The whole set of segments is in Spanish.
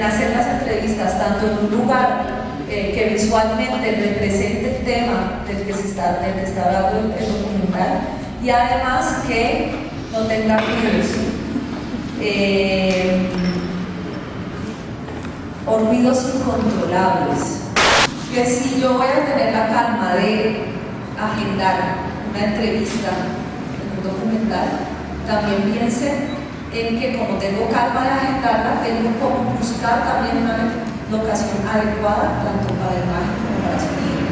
en hacer las entrevistas tanto en un lugar que visualmente represente el tema del que está hablando el documental, y además que no tenga ruidos o ruidos incontrolables. Que si yo voy a tener la calma de agendar una entrevista en un documental, también piense en que como tengo calma de agendarla, tengo como buscar también una locación adecuada tanto para imagen como para sonido.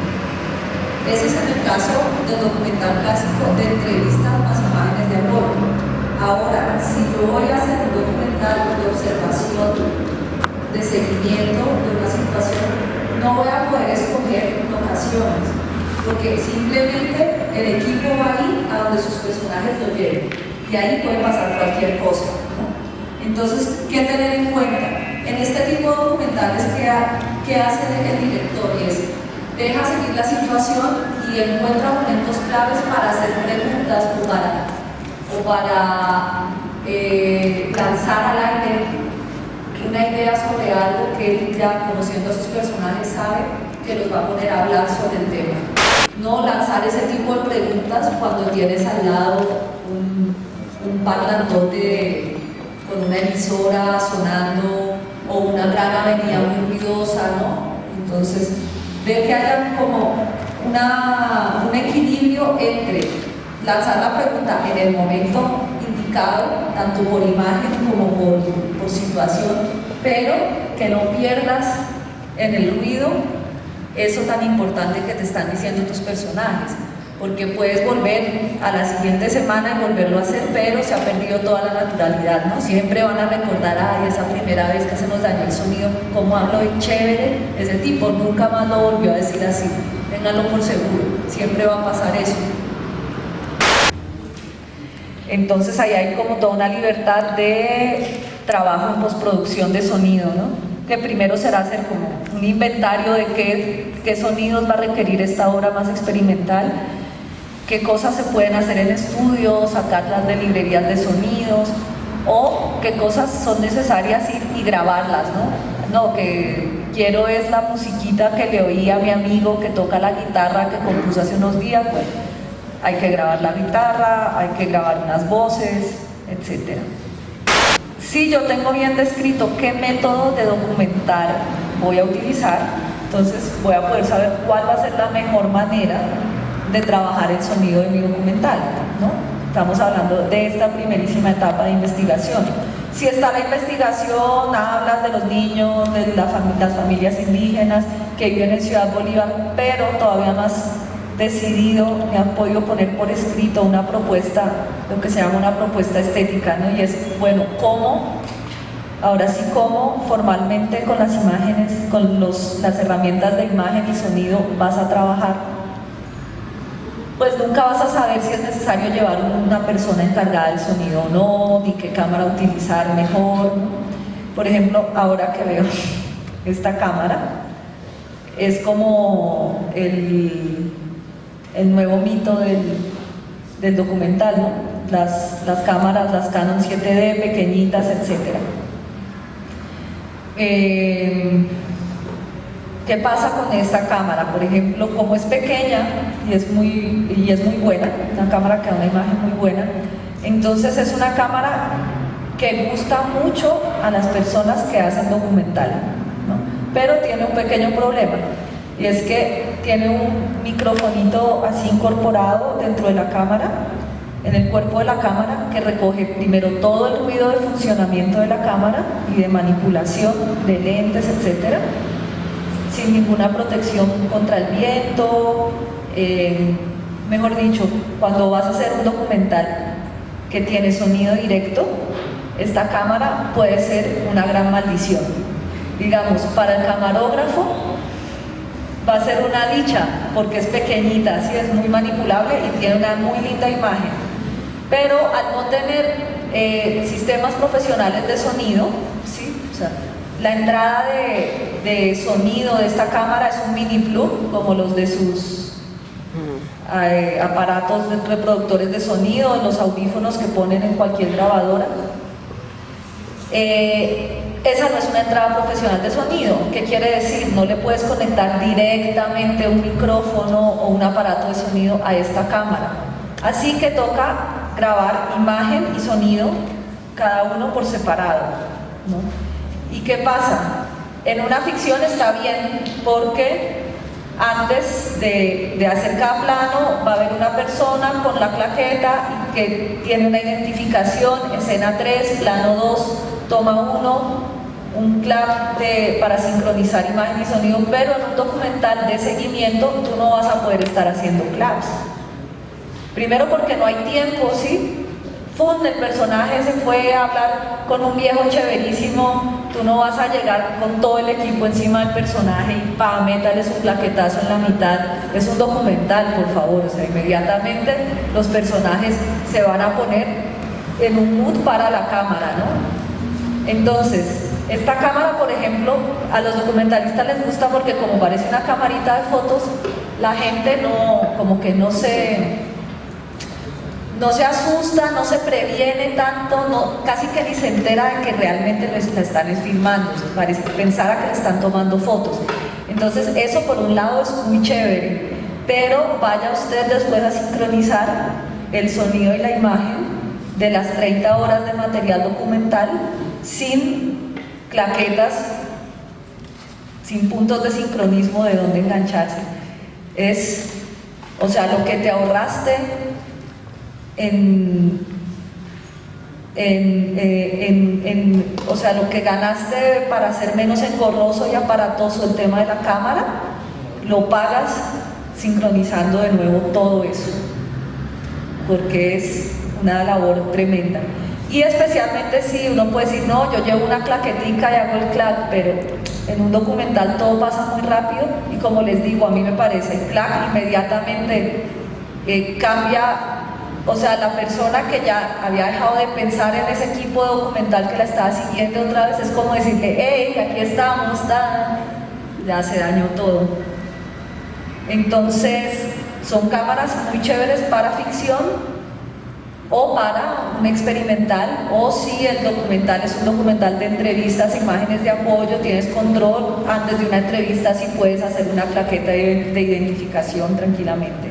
Ese es en el caso del documental clásico de entrevistas más imágenes de aborto. Ahora, si yo voy a hacer un documental de observación, de seguimiento de una situación, no voy a poder escoger locaciones, porque simplemente el equipo va ahí a donde sus personajes lo lleven, y ahí puede pasar cualquier cosa, ¿no? Entonces, ¿qué tener en cuenta? En este tipo de documentales, ¿qué hace el director? Y es, deja seguir la situación y encuentra momentos claves para hacer preguntas o para lanzar al aire una idea sobre algo que él, ya conociendo a sus personajes, sabe que los va a poner a hablar sobre el tema. No lanzar ese tipo de preguntas cuando tienes al lado un parlantote con una emisora sonando o una gran avenida muy ruidosa, ¿no? Entonces, ve que haya como un equilibrio entre lanzar la pregunta en el momento indicado, tanto por imagen como por situación, pero que no pierdas en el ruido eso tan importante que te están diciendo tus personajes, porque puedes volver a la siguiente semana y volverlo a hacer, pero se ha perdido toda la naturalidad, ¿no? Siempre van a recordar, ay, esa primera vez que se nos dañó el sonido, cómo habló y chévere, ese tipo nunca más lo volvió a decir así, ténganlo por seguro, siempre va a pasar eso. Entonces ahí hay como toda una libertad de trabajo en postproducción de sonido, ¿no? Que primero será hacer como un inventario de qué sonidos va a requerir esta obra más experimental, qué cosas se pueden hacer en estudio, sacarlas de librerías de sonidos, o qué cosas son necesarias y grabarlas, ¿no? No, que quiero es la musiquita que le oí a mi amigo que toca la guitarra que compuso hace unos días, pues hay que grabar la guitarra, hay que grabar unas voces, etc. Si yo tengo bien descrito qué método de documentar voy a utilizar, entonces voy a poder saber cuál va a ser la mejor manera de trabajar el sonido de mi documental, ¿no? Estamos hablando de esta primerísima etapa de investigación. Si está la investigación, hablas de los niños, de las familias indígenas que viven en Ciudad Bolívar, pero todavía más decidido, me han podido poner por escrito una propuesta, lo que se llama una propuesta estética, ¿no? Y es, bueno, ¿cómo? Ahora sí, ¿cómo formalmente con las imágenes, con las herramientas de imagen y sonido vas a trabajar? Pues nunca vas a saber si es necesario llevar una persona encargada del sonido o no, ni qué cámara utilizar mejor. Por ejemplo, ahora que veo esta cámara, es como el nuevo mito del documental, ¿no? Las cámaras, las Canon 7D, pequeñitas, etc. ¿Qué pasa con esta cámara? Por ejemplo, como es pequeña y es muy buena, una cámara que da una imagen muy buena, entonces es una cámara que gusta mucho a las personas que hacen documental, ¿no? Pero tiene un pequeño problema, y es que tiene un microfonito así incorporado dentro de la cámara, en el cuerpo de la cámara, que recoge primero todo el ruido de funcionamiento de la cámara y de manipulación de lentes, etc., sin ninguna protección contra el viento. Mejor dicho, cuando vas a hacer un documental que tiene sonido directo, esta cámara puede ser una gran maldición. Digamos, para el camarógrafo va a ser una dicha, porque es pequeñita, así es muy manipulable y tiene una muy linda imagen. Pero al no tener sistemas profesionales de sonido, ¿sí? O sea, la entrada de sonido de esta cámara es un mini plug, como los de sus aparatos de reproductores de sonido, los audífonos que ponen en cualquier grabadora. esa no es una entrada profesional de sonido. ¿Qué quiere decir? No le puedes conectar directamente un micrófono o un aparato de sonido a esta cámara. Así que toca grabar imagen y sonido, cada uno por separado, ¿no? ¿Y qué pasa? En una ficción está bien, porque antes de hacer cada plano va a haber una persona con la claqueta que tiene una identificación, escena 3, plano 2, toma 1, un clap para sincronizar imagen y sonido, pero en un documental de seguimiento tú no vas a poder estar haciendo claps. Primero porque no hay tiempo, ¿sí? El personaje se fue a hablar con un viejo chéverísimo, tú no vas a llegar con todo el equipo encima del personaje y métale su plaquetazo en la mitad. Es un documental, por favor, o sea, inmediatamente los personajes se van a poner en un mood para la cámara, ¿no? Entonces, esta cámara, por ejemplo, a los documentalistas les gusta porque como parece una camarita de fotos, la gente no se asusta, no se previene tanto, casi que ni se entera de que realmente la están filmando, parece pensar que le están tomando fotos. Entonces eso por un lado es muy chévere, pero vaya usted después a sincronizar el sonido y la imagen de las 30 horas de material documental sin claquetas, sin puntos de sincronismo de dónde engancharse. O sea, lo que te ahorraste o sea, lo que ganaste para hacer menos engorroso y aparatoso el tema de la cámara, lo pagas sincronizando de nuevo todo eso, porque es una labor tremenda. Y especialmente si uno puede decir, no, yo llevo una claquetica y hago el clap, pero en un documental todo pasa muy rápido y como les digo, a mí me parece el clap inmediatamente cambia. O sea, la persona que ya había dejado de pensar en ese equipo documental que la estaba siguiendo otra vez, es como decirle, hey, aquí estamos, ya se dañó todo. Entonces, son cámaras muy chéveres para ficción o para un experimental, o si el documental es un documental de entrevistas, imágenes de apoyo, tienes control antes de una entrevista, si puedes hacer una claqueta de identificación tranquilamente.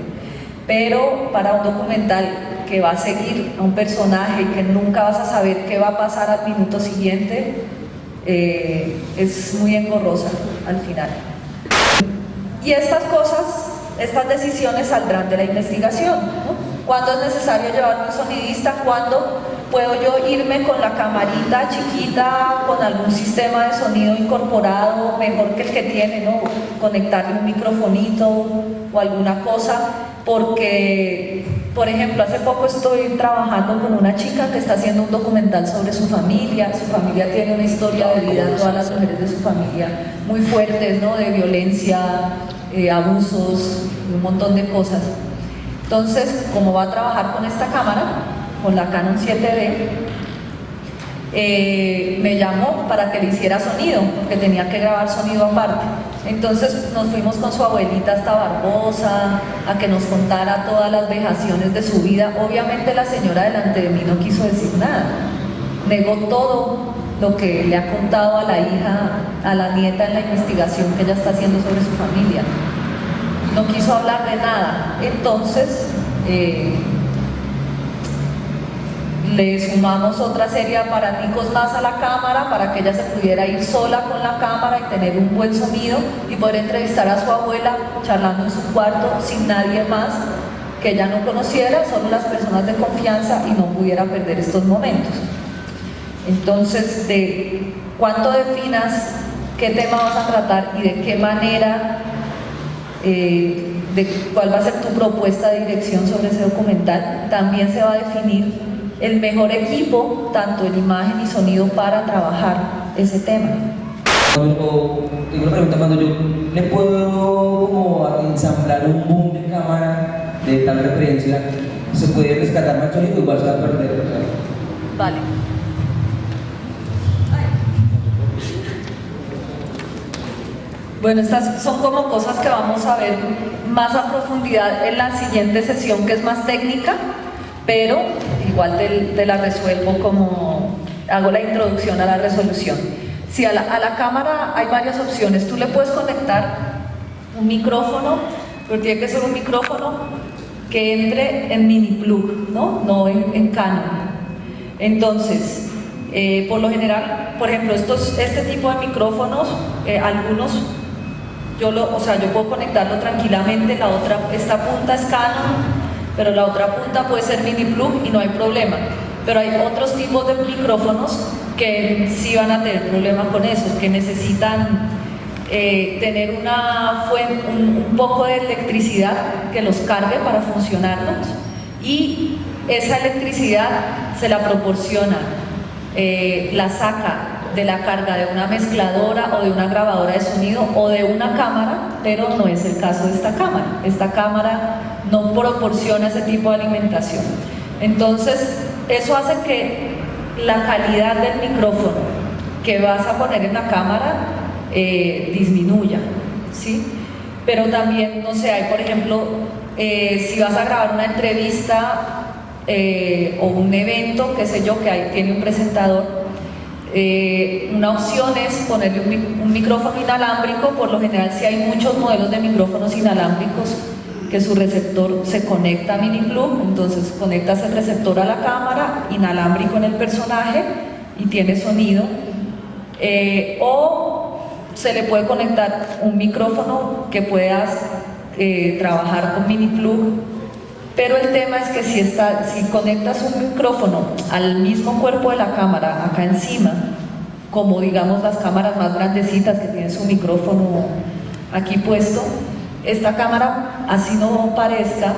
Pero para un documental que va a seguir a un personaje y que nunca vas a saber qué va a pasar al minuto siguiente, es muy engorrosa al final. Y estas cosas, estas decisiones saldrán de la investigación, ¿no? ¿Cuándo es necesario llevarme un sonidista? ¿Cuándo puedo yo irme con la camarita chiquita, con algún sistema de sonido incorporado, mejor que el que tiene, ¿no? Conectarle un microfonito o alguna cosa, porque, por ejemplo, hace poco estoy trabajando con una chica que está haciendo un documental sobre su familia tiene una historia de vida, todas las mujeres de su familia, muy fuertes, ¿no? De violencia, abusos, un montón de cosas. Entonces, como va a trabajar con esta cámara, con la Canon 7D, me llamó para que le hiciera sonido, porque tenía que grabar sonido aparte. Entonces nos fuimos con su abuelita hasta Barbosa, a que nos contara todas las vejaciones de su vida. Obviamente la señora delante de mí no quiso decir nada, negó todo lo que le ha contado a la hija, a la nieta en la investigación que ella está haciendo sobre su familia. No quiso hablar de nada. Entonces le sumamos otra serie de aparaticos más a la cámara para que ella se pudiera ir sola con la cámara y tener un buen sonido y poder entrevistar a su abuela charlando en su cuarto sin nadie más que ella no conociera, solo las personas de confianza, y no pudiera perder estos momentos. Entonces, de cuánto definas qué tema vas a tratar y de qué manera, de cuál va a ser tu propuesta de dirección sobre ese documental, también se va a definir el mejor equipo, tanto en imagen y sonido, para trabajar ese tema. Tengo una pregunta, cuando yo le puedo como ensamblar un boom de cámara de tal referencia, ¿se puede rescatar más sonido y igual se va a perder? Vale. Bueno, estas son como cosas que vamos a ver más a profundidad en la siguiente sesión, que es más técnica, pero igual te la resuelvo como hago la introducción a la resolución. Sí, a la cámara hay varias opciones. Tú le puedes conectar un micrófono, pero tiene que ser un micrófono que entre en mini plug, no en Canon. Entonces, por lo general, por ejemplo, este tipo de micrófonos, algunos, yo puedo conectarlo tranquilamente, esta punta es Canon, pero la otra punta puede ser mini plug y no hay problema. Pero hay otros tipos de micrófonos que sí van a tener problemas con eso, que necesitan tener un poco de electricidad que los cargue para funcionarlos, y esa electricidad se la proporciona, la saca de la carga de una mezcladora o de una grabadora de sonido o de una cámara, pero no es el caso de esta cámara. Esta cámara no proporciona ese tipo de alimentación. Entonces, eso hace que la calidad del micrófono que vas a poner en la cámara disminuya, ¿sí? Pero también, no sé, hay, por ejemplo, si vas a grabar una entrevista o un evento, qué sé yo, que tiene un presentador, una opción es ponerle un micrófono inalámbrico. Por lo general, si hay muchos modelos de micrófonos inalámbricos que su receptor se conecta a mini plug, entonces conectas el receptor a la cámara, inalámbrico en el personaje y tiene sonido, o se le puede conectar un micrófono que puedas trabajar con mini plug. Pero el tema es que si conectas un micrófono al mismo cuerpo de la cámara, acá encima, como digamos las cámaras más grandecitas que tienen su micrófono aquí puesto, esta cámara, así no parezca,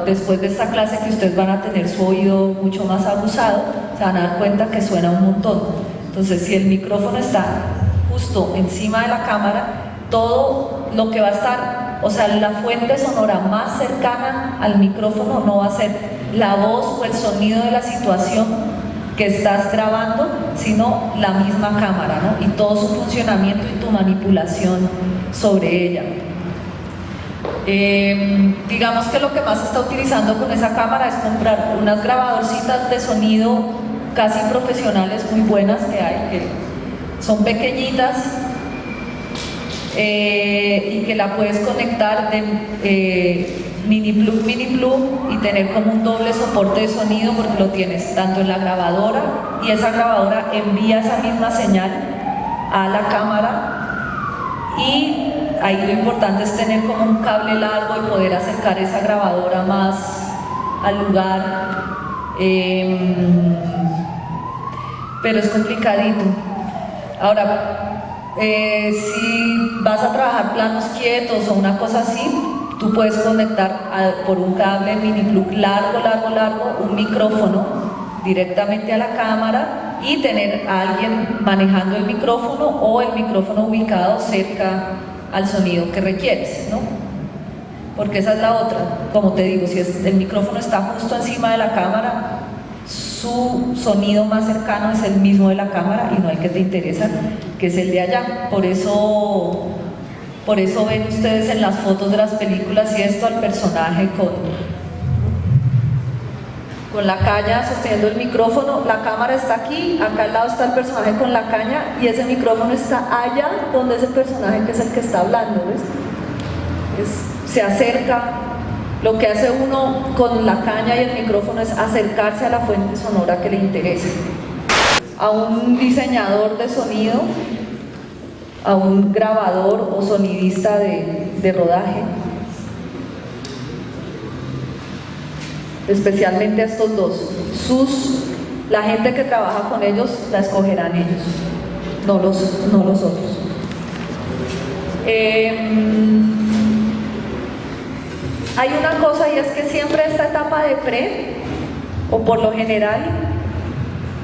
después de esta clase que ustedes van a tener su oído mucho más abusado, se van a dar cuenta que suena un montón. Entonces, si el micrófono está justo encima de la cámara, todo lo que va a estar, o sea, la fuente sonora más cercana al micrófono no va a ser la voz o el sonido de la situación que estás grabando, sino la misma cámara, ¿no? Y todo su funcionamiento y tu manipulación sobre ella. Digamos que lo que más se está utilizando con esa cámara es comprar unas grabadorcitas de sonido casi profesionales muy buenas que hay, que son pequeñitas, y que la puedes conectar de mini plug y tener como un doble soporte de sonido, porque lo tienes tanto en la grabadora y esa grabadora envía esa misma señal a la cámara, y ahí lo importante es tener como un cable largo y poder acercar esa grabadora más al lugar, pero es complicadito. Ahora, si vas a trabajar planos quietos o una cosa así, tú puedes conectar por un cable mini plug largo, un micrófono directamente a la cámara y tener a alguien manejando el micrófono o el micrófono ubicado cerca al sonido que requieres, ¿no? Porque esa es la otra, como te digo, si el micrófono está justo encima de la cámara, su sonido más cercano es el mismo de la cámara y no el que te interesa, que es el de allá. Por eso ven ustedes en las fotos de las películas y esto al personaje con la caña sosteniendo el micrófono. La cámara está aquí, acá al lado está el personaje con la caña y ese micrófono está allá donde es el personaje, que es el que está hablando, ¿ves? Se acerca. Lo que hace uno con la caña y el micrófono es acercarse a la fuente sonora que le interese. A un diseñador de sonido, a un grabador o sonidista de rodaje, especialmente a estos dos, la gente que trabaja con ellos la escogerán ellos, no los otros. Hay una cosa, y es que siempre esta etapa de pre, o por lo general,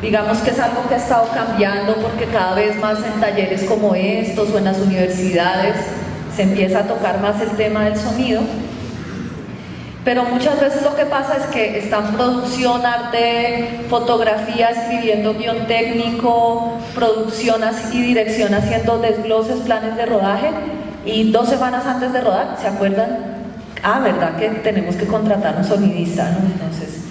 digamos que es algo que ha estado cambiando, porque cada vez más en talleres como estos o en las universidades se empieza a tocar más el tema del sonido, pero muchas veces lo que pasa es que están producción, arte, fotografía, escribiendo guión técnico, producción y dirección haciendo desgloses, planes de rodaje, y 2 semanas antes de rodar, ¿se acuerdan? Ah, ¿verdad que tenemos que contratar un sonidista, ¿no? Entonces,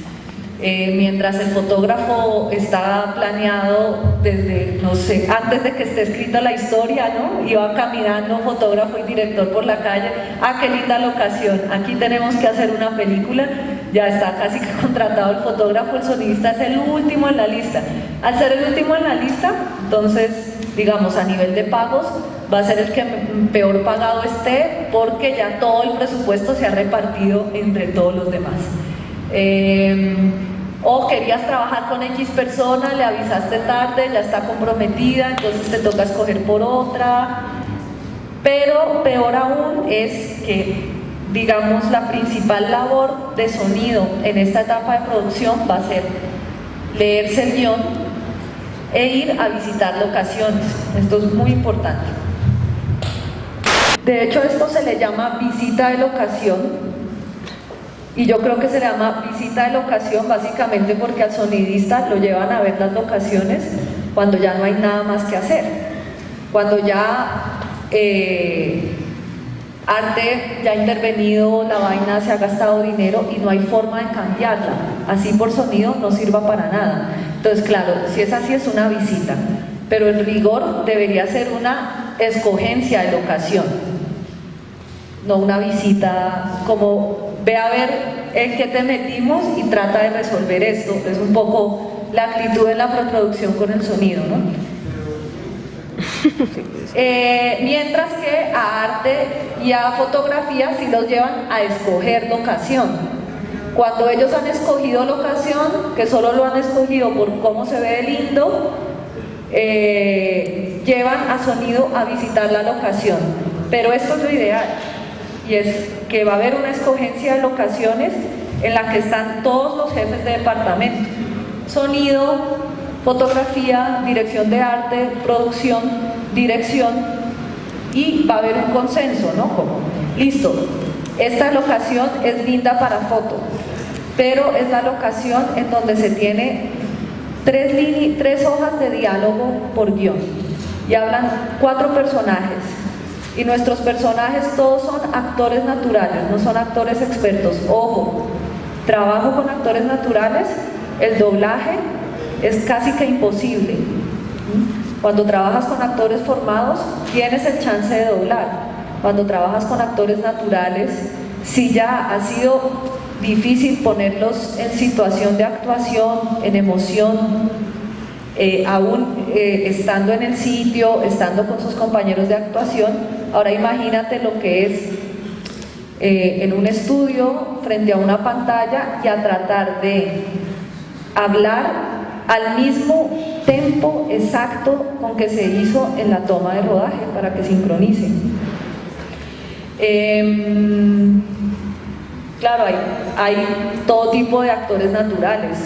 Mientras el fotógrafo está planeado desde, no sé, antes de que esté escrita la historia, ¿no? Y va caminando fotógrafo y director por la calle, ¡ah, qué linda locación! Aquí tenemos que hacer una película, ya está casi que contratado el fotógrafo, el sonidista es el último en la lista. Al ser el último en la lista, entonces, digamos, a nivel de pagos, va a ser el que peor pagado esté, porque ya todo el presupuesto se ha repartido entre todos los demás. O querías trabajar con X persona, le avisaste tarde, ya está comprometida, entonces te toca escoger por otra. Pero peor aún es que, digamos, la principal labor de sonido en esta etapa de producción va a ser leerse el guión e ir a visitar locaciones. Esto es muy importante. De hecho, esto se le llama visita de locación. Y yo creo que se llama visita de locación básicamente porque al sonidista lo llevan a ver las locaciones cuando ya no hay nada más que hacer. Cuando ya arte ya ha intervenido, la vaina se ha gastado dinero y no hay forma de cambiarla. Así por sonido no sirva para nada. Entonces, claro, si es así es una visita, pero el rigor debería ser una escogencia de locación, no una visita como ve a ver en qué te metimos y trata de resolver esto. Es un poco la actitud de la preproducción con el sonido, ¿no? Mientras que a arte y a fotografía sí los llevan a escoger locación. Cuando ellos han escogido locación, que solo lo han escogido por cómo se ve de lindo, llevan a sonido a visitar la locación. Pero esto es lo ideal, y es que va a haber una escogencia de locaciones en la que están todos los jefes de departamento: sonido, fotografía, dirección de arte, producción, dirección, y va a haber un consenso, ¿no? Como, listo, esta locación es linda para foto, pero es la locación en donde se tiene tres hojas de diálogo por guión y hablan 4 personajes. Y nuestros personajes todos son actores naturales, no son actores expertos. Ojo, trabajo con actores naturales, el doblaje es casi que imposible. Cuando trabajas con actores formados, tienes el chance de doblar. Cuando trabajas con actores naturales, si ya ha sido difícil ponerlos en situación de actuación, en emoción, aún estando en el sitio, estando con sus compañeros de actuación. Ahora imagínate lo que es en un estudio, frente a una pantalla, y a tratar de hablar al mismo tempo exacto con que se hizo en la toma de rodaje para que sincronice. Claro, hay todo tipo de actores naturales,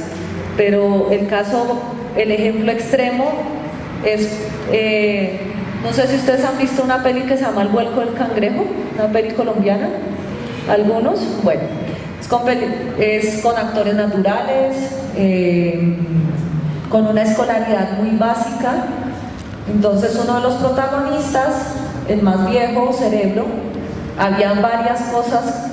pero el ejemplo extremo es, no sé si ustedes han visto una peli que se llama El vuelco del cangrejo, una peli colombiana, algunos, bueno, es con actores naturales, con una escolaridad muy básica. Entonces uno de los protagonistas, el más viejo, Cerebro, habían varias cosas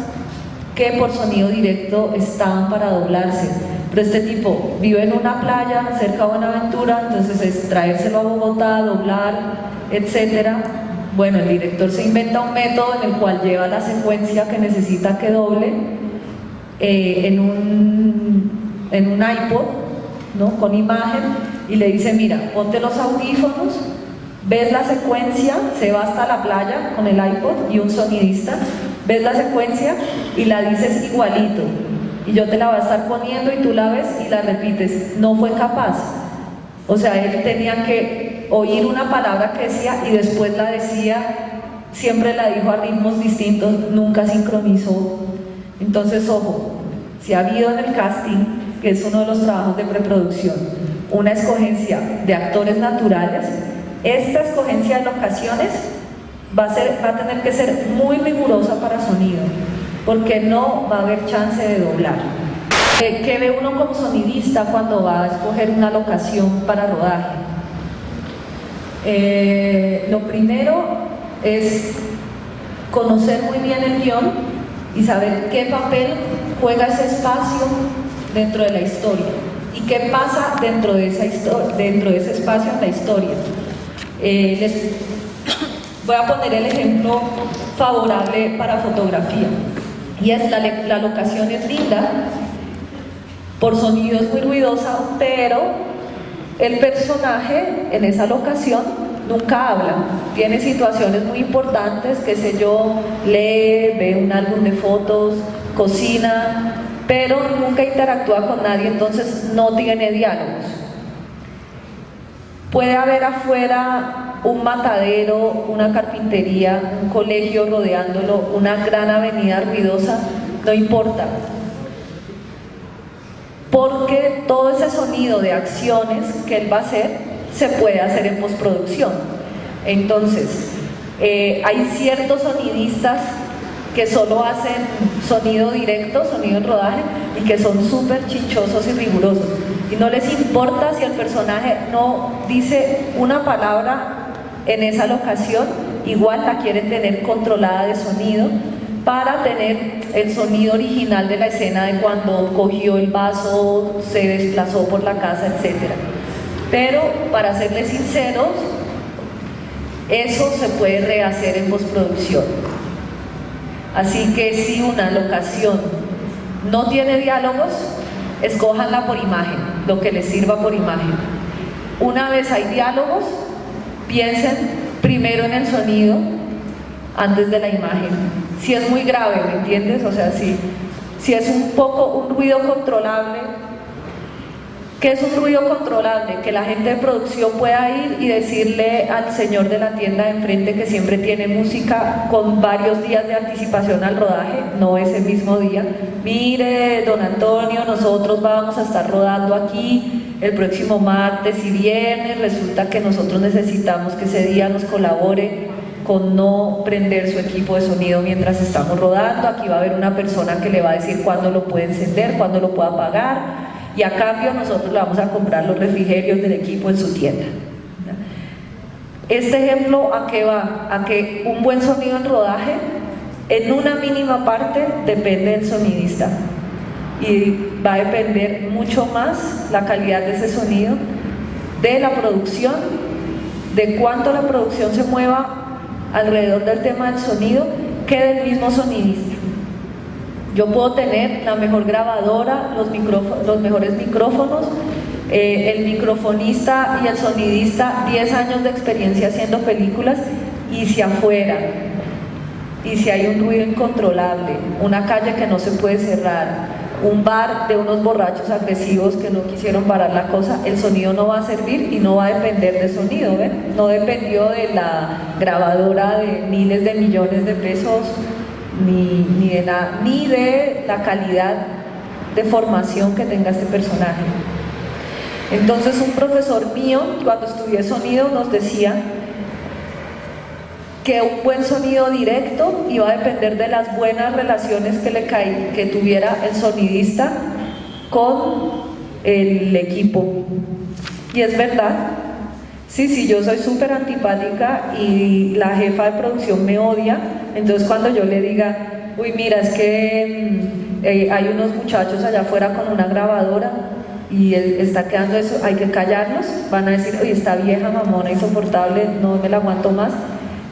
que por sonido directo estaban para doblarse, pero este tipo vive en una playa cerca de Buenaventura, entonces es traérselo a Bogotá, doblar, etcétera. Bueno, el director se inventa un método en el cual lleva la secuencia que necesita que doble en un iPod, ¿no? Con imagen, y le dice: mira, ponte los audífonos, ves la secuencia, se va hasta la playa con el iPod y un sonidista, ves la secuencia y la dices igualito, y yo te la voy a estar poniendo y tú la ves y la repites. No fue capaz, o sea, él tenía que oír una palabra que decía y después la decía, siempre la dijo a ritmos distintos, nunca sincronizó. Entonces, ojo, si ha habido en el casting, que es uno de los trabajos de preproducción, una escogencia de actores naturales, esta escogencia de locaciones va a tener que ser muy rigurosa para sonido, porque no va a haber chance de doblar. ¿Qué ve uno como sonidista cuando va a escoger una locación para rodaje? Lo primero es conocer muy bien el guión y saber qué papel juega ese espacio, dentro de la historia. ¿Y qué pasa dentro de esa dentro de ese espacio en la historia? Les voy a poner el ejemplo favorable para fotografía, y es la locación es linda, por sonido es muy ruidosa, pero el personaje en esa locación nunca habla, tiene situaciones muy importantes, qué sé yo, lee, ve un álbum de fotos, cocina, pero nunca interactúa con nadie, entonces no tiene diálogos. Puede haber afuera un matadero, una carpintería, un colegio rodeándolo, una gran avenida ruidosa, no importa, porque todo ese sonido de acciones que él va a hacer se puede hacer en postproducción. Entonces, hay ciertos sonidistas que solo hacen sonido directo, sonido en rodaje, y que son súper chichosos y rigurosos, y no les importa si el personaje no dice una palabra en esa locación, igual la quieren tener controlada de sonido para tener el sonido original de la escena de cuando cogió el vaso, se desplazó por la casa, etc. Pero, para serles sinceros, eso se puede rehacer en postproducción. Así que si una locación no tiene diálogos, escójanla por imagen, lo que les sirva por imagen. Una vez hay diálogos, piensen primero en el sonido antes de la imagen. Si es muy grave, ¿me entiendes? O sea, si es un ruido controlable. ¿Qué es un ruido controlable? Que la gente de producción pueda ir y decirle al señor de la tienda de enfrente, que siempre tiene música con varios días de anticipación al rodaje, no ese mismo día: mire, don Antonio, nosotros vamos a estar rodando aquí el próximo martes y viernes, resulta que nosotros necesitamos que ese día nos colabore con no prender su equipo de sonido mientras estamos rodando. Aquí va a haber una persona que le va a decir cuándo lo puede encender, cuándo lo puede apagar, y a cambio nosotros le vamos a comprar los refrigerios del equipo en su tienda. Este ejemplo, ¿a qué va? A que un buen sonido en rodaje, en una mínima parte, depende del sonidista, y va a depender mucho más la calidad de ese sonido de la producción, de cuánto la producción se mueva alrededor del tema del sonido, que del mismo sonidista. Yo puedo tener la mejor grabadora, los mejores micrófonos, el microfonista y el sonidista 10 años de experiencia haciendo películas, y si afuera, y si hay un ruido incontrolable, una calle que no se puede cerrar, un bar de unos borrachos agresivos que no quisieron parar la cosa, el sonido no va a servir y no va a depender de sonido, ¿ven? No dependió de la grabadora de miles de millones de pesos, ni de nada, ni de la calidad de formación que tenga este personaje. Entonces, un profesor mío, cuando estudié sonido, nos decía que un buen sonido directo iba a depender de las buenas relaciones que tuviera el sonidista con el equipo. Y es verdad. Sí, yo soy súper antipática y la jefa de producción me odia, entonces cuando yo le diga, uy, mira, es que hay unos muchachos allá afuera con una grabadora y está quedando eso, hay que callarnos, van a decir, oye, esta vieja mamona insoportable, no me la aguanto más.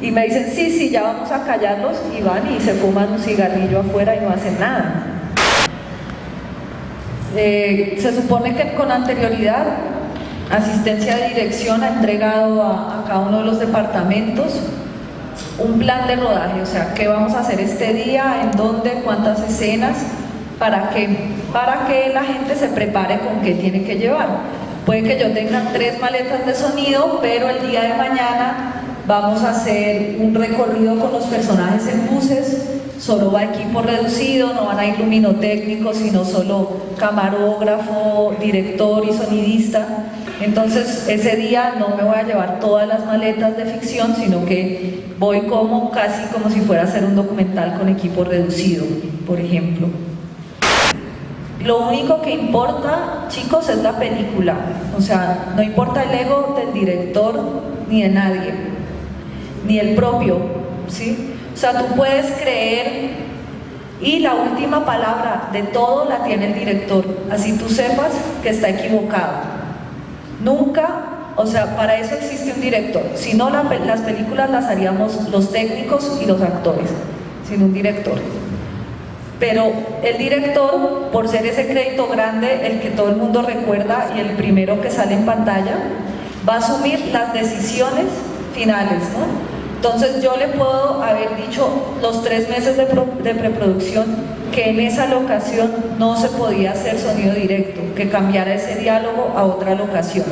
Y me dicen, sí, ya vamos a callarlos, y van y se fuman un cigarrillo afuera y no hacen nada. Se supone que con anterioridad Asistencia de Dirección ha entregado a cada uno de los departamentos un plan de rodaje, o sea, qué vamos a hacer este día, en dónde, cuántas escenas, para que la gente se prepare con qué tiene que llevar. Puede que yo tenga 3 maletas de sonido, pero el día de mañana vamos a hacer un recorrido con los personajes en buses, solo va equipo reducido, no van a ir luminotécnicos, sino solo camarógrafo, director y sonidista. Entonces ese día no me voy a llevar todas las maletas de ficción, sino que voy casi como si fuera a hacer un documental con equipo reducido, por ejemplo. Lo único que importa, chicos, es la película, o sea, no importa el ego del director ni de nadie, ni el propio, ¿sí? O sea, tú puedes creer Y la última palabra de todo la tiene el director, así tú sepas que está equivocado. Nunca, o sea, para eso existe un director, si no las películas las haríamos los técnicos y los actores, sin un director. Pero el director, por ser ese crédito grande, el que todo el mundo recuerda y el primero que sale en pantalla, va a asumir las decisiones finales, ¿no? Entonces yo le puedo haber dicho los 3 meses de preproducción que en esa locación no se podía hacer sonido directo, que cambiara ese diálogo a otra locación.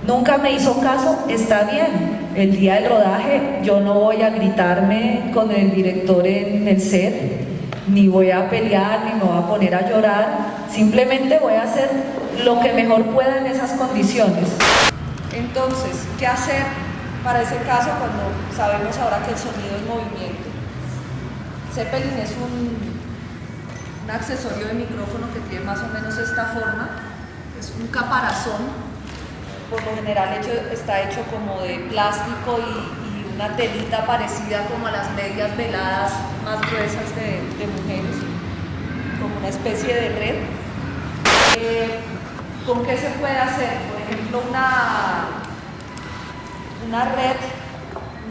Nunca me hizo caso, está bien. El día del rodaje yo no voy a gritarme con el director en el set, ni voy a pelear, ni me voy a poner a llorar, simplemente voy a hacer lo que mejor pueda en esas condiciones. Entonces, ¿qué hacer para ese caso cuando sabemos ahora que el sonido es movimiento? Zeppelin es un accesorio de micrófono que tiene más o menos esta forma, es un caparazón, por lo general está hecho como de plástico y una telita parecida como a las medias veladas más gruesas de mujeres, como una especie de red. ¿Con qué se puede hacer? Por ejemplo, una red,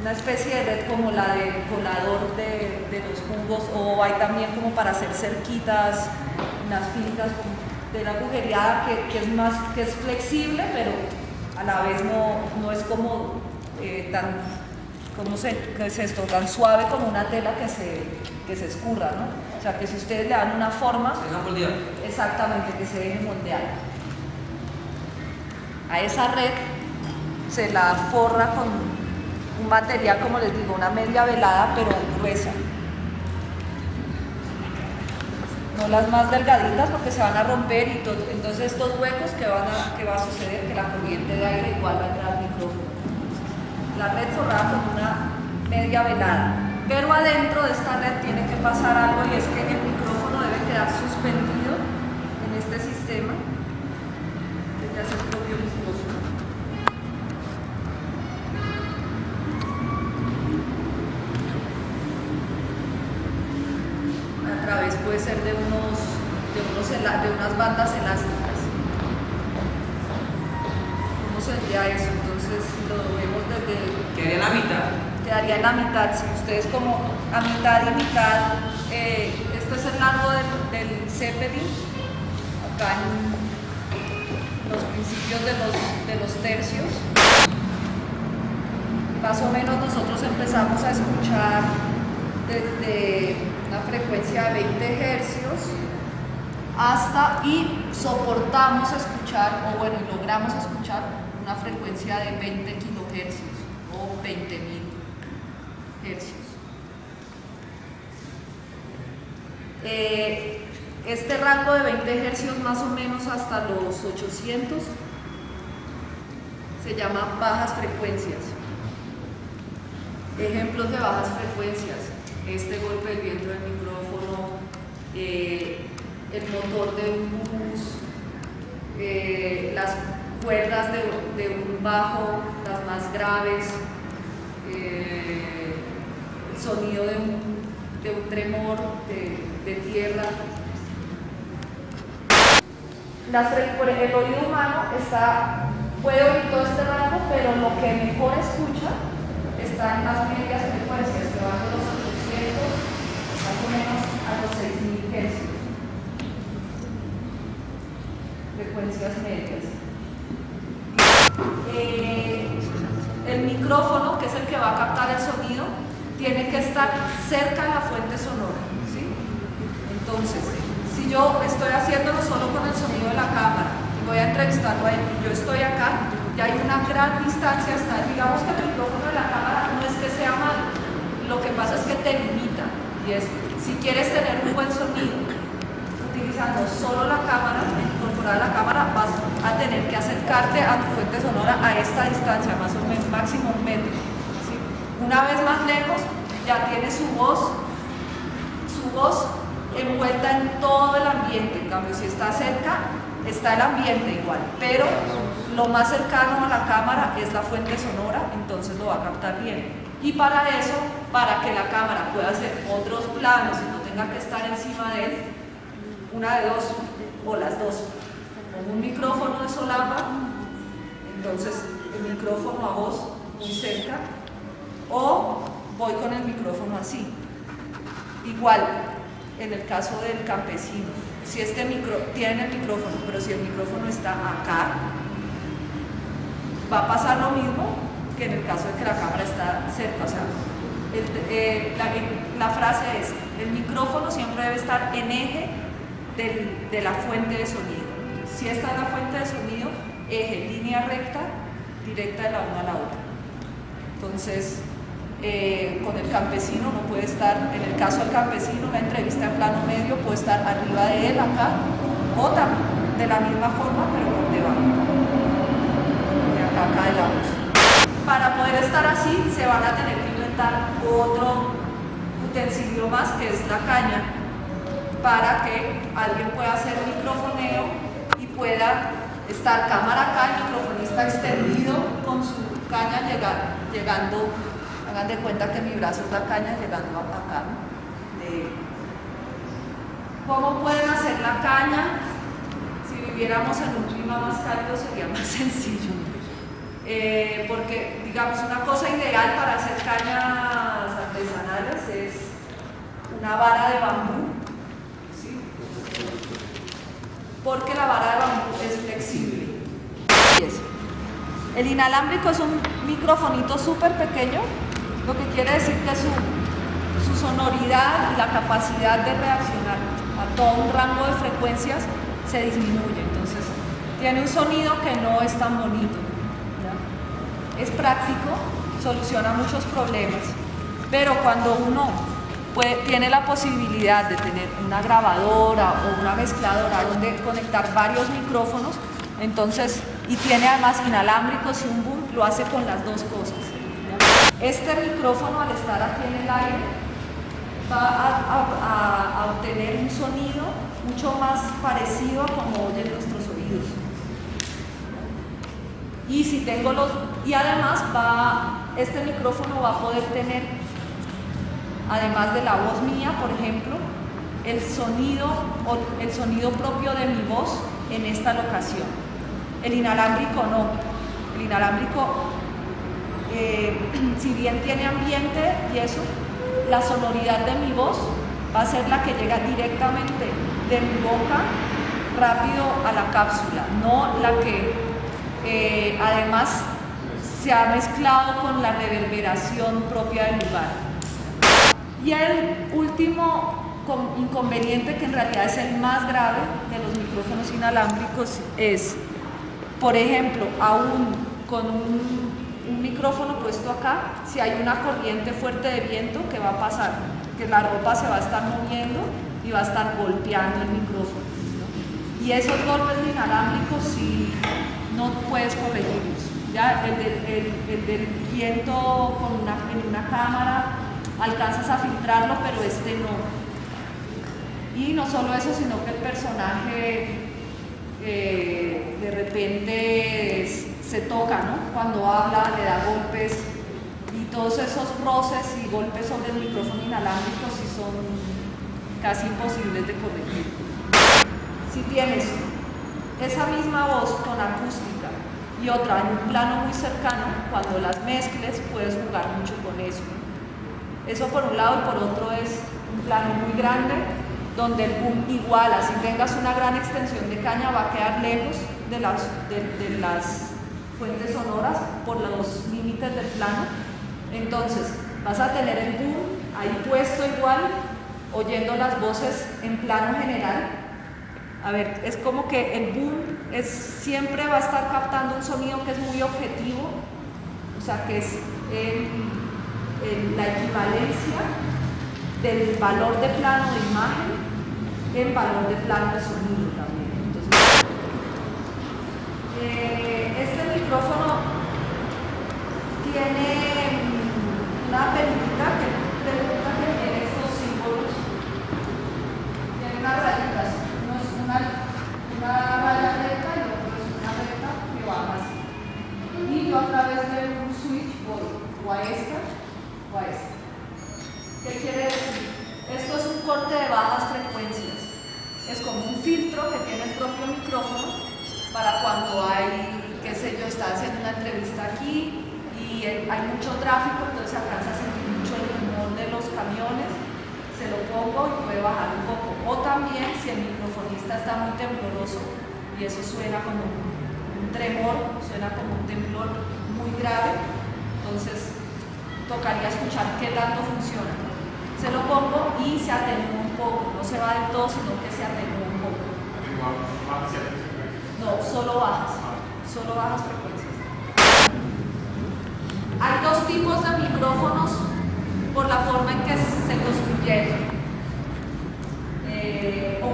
una especie de red como la del colador de los jugos, o hay también como para hacer cerquitas, unas fincas de la agujereada que es flexible, pero a la vez no es como ¿qué es esto? Tan suave como una tela que se escurra, ¿no? O sea, que si ustedes le dan una forma, Se deja moldear. exactamente, que se deje moldear. A esa red se la forra con un material, como les digo, una media velada, pero gruesa. No las más delgaditas porque se van a romper y todo. Entonces estos huecos, ¿qué va a suceder? Que la corriente de aire igual va a entrar al micrófono. La red forrada con una media velada, pero adentro de esta red tiene que pasar algo, y es que el micrófono debe quedar suspendido en este sistema que hace el propio micrófono. A través puede ser de unas bandas elásticas. ¿Cómo sería eso? Entonces lo vemos desde... Quedaría en la mitad. Quedaría en la mitad, si ustedes como a mitad y mitad. Este es el largo del Zeppelin, acá en los principios de los tercios. Más o menos nosotros empezamos a escuchar desde una frecuencia de 20 hercios y soportamos escuchar, o bueno, logramos escuchar una frecuencia de 20 kilohercios o 20.000 hercios. Este rango de 20 hercios más o menos hasta los 800 se llama bajas frecuencias. Ejemplos de bajas frecuencias: este golpe del viento del micrófono, el motor de un bus, las cuerdas de un bajo, las más graves, el sonido de un tremor de tierra. El oído humano puede oír todo este rango, pero lo que mejor escucha está en las medias frecuencias, que van de los 800 más o menos a los 6.000 hercios. Frecuencias medias. El micrófono, que es el que va a captar el sonido, tiene que estar cerca de la fuente sonora, ¿sí? Entonces, si yo estoy haciéndolo solo con el sonido de la cámara y voy a entrevistarlo a él y yo estoy acá, ya hay una gran distancia hasta, digamos que el micrófono de la cámara no es que sea malo, lo que pasa es que te limita, y es, si quieres tener un buen sonido utilizando solo la cámara, incorporar la cámara, vas a tener que acercarte a tu fuente sonora a esta distancia, más o menos, máximo 1 metro, ¿sí? Una vez más lejos, ya tiene su voz envuelta en todo el ambiente. En cambio, si está cerca, está el ambiente igual, pero lo más cercano a la cámara es la fuente sonora, entonces lo va a captar bien. Y para eso, para que la cámara pueda hacer otros planos y no tenga tenga que estar encima de él, una de dos, o las dos. Con un micrófono de solapa, entonces el micrófono a voz muy cerca, o voy con el micrófono así. Igual, en el caso del campesino, si tiene el micrófono, pero si el micrófono está acá, va a pasar lo mismo que en el caso de que la cámara está cerca. O sea, la frase es, el micrófono siempre debe estar en eje de la fuente de sonido. Si esta es la fuente de sonido, eje, línea recta, directa de la una a la otra. Entonces, con el campesino no puede estar, en el caso del campesino, la entrevista en plano medio puede estar arriba de él, acá, o de la misma forma, pero por debajo, acá de la voz. Para poder estar así, se van a tener que inventar otro utensilio más, que es la caña, para que alguien pueda hacer microfoneo y pueda estar cámara acá, el microfonista extendido con su caña llegando. Hagan de cuenta que mi brazo es la caña llegando acá, ¿no? ¿Cómo pueden hacer la caña? Si viviéramos en un clima más cálido sería más sencillo. Porque, digamos, una cosa ideal para hacer cañas artesanales es una vara de bambú, ¿sí? Porque la vara de bambú es flexible. El inalámbrico es un microfonito súper pequeño, lo que quiere decir que su sonoridad y la capacidad de reaccionar a todo un rango de frecuencias se disminuye. Entonces, tiene un sonido que no es tan bonito, ¿ya? Es práctico, soluciona muchos problemas, pero cuando uno tiene la posibilidad de tener una grabadora o una mezcladora donde conectar varios micrófonos, entonces, y tiene además inalámbricos y un boom, lo hace con las dos cosas. Este micrófono, al estar aquí en el aire, va a obtener un sonido mucho más parecido a como oyen nuestros oídos. Y además este micrófono va a poder tener, además de la voz mía, por ejemplo, el sonido propio de mi voz en esta locación. El inalámbrico no. El inalámbrico, si bien tiene ambiente y eso, la sonoridad de mi voz va a ser la que llega directamente de mi boca rápido a la cápsula, no la que además se ha mezclado con la reverberación propia del lugar. Y el último inconveniente, que en realidad es el más grave de los micrófonos inalámbricos, es, por ejemplo, aún con un micrófono puesto acá, si hay una corriente fuerte de viento, ¿qué va a pasar? Que la ropa se va a estar moviendo y va a estar golpeando el micrófono, ¿no? Y esos golpes de inalámbricos sí no puedes corregirlos. Ya el del viento en una cámara alcanzas a filtrarlo, pero este no. Y no solo eso, sino que el personaje de repente se toca, ¿no? Cuando habla, le da golpes, y todos esos roces y golpes sobre el micrófono inalámbrico sí son casi imposibles de corregir. Si tienes esa misma voz con acústica y otra en un plano muy cercano, cuando las mezcles puedes jugar mucho con eso. Eso por un lado, y por otro es un plano muy grande, donde el boom igual, así tengas una gran extensión de caña, va a quedar lejos de las fuentes sonoras por los límites del plano. Entonces vas a tener el boom ahí puesto igual, oyendo las voces en plano general. A ver, es como que el boom siempre va a estar captando un sonido que es muy objetivo, o sea que es la equivalencia del valor de plano de imagen en valor de plano de sonido también. Entonces, este micrófono tiene una película que tiene estos símbolos, tiene unas rayitas, uno es una raya recta y otro es una recta que baja así. Y yo a través de un switch voy o a esta o a esta. ¿Qué quiere decir? Esto es un corte de es como un filtro que tiene el propio micrófono para cuando hay, qué sé yo, está haciendo una entrevista aquí y hay mucho tráfico, entonces se alcanza a sentir mucho el rumor de los camiones, se lo pongo y puede bajar un poco. O también si el microfonista está muy tembloroso y eso suena como un tremor, suena como un temblor muy grave, entonces tocaría escuchar qué tanto funciona. Se lo pongo y se atenúa un poco, no se va del todo, sino que se atenúa un poco. No, solo bajas frecuencias. Hay dos tipos de micrófonos por la forma en que se construyeron o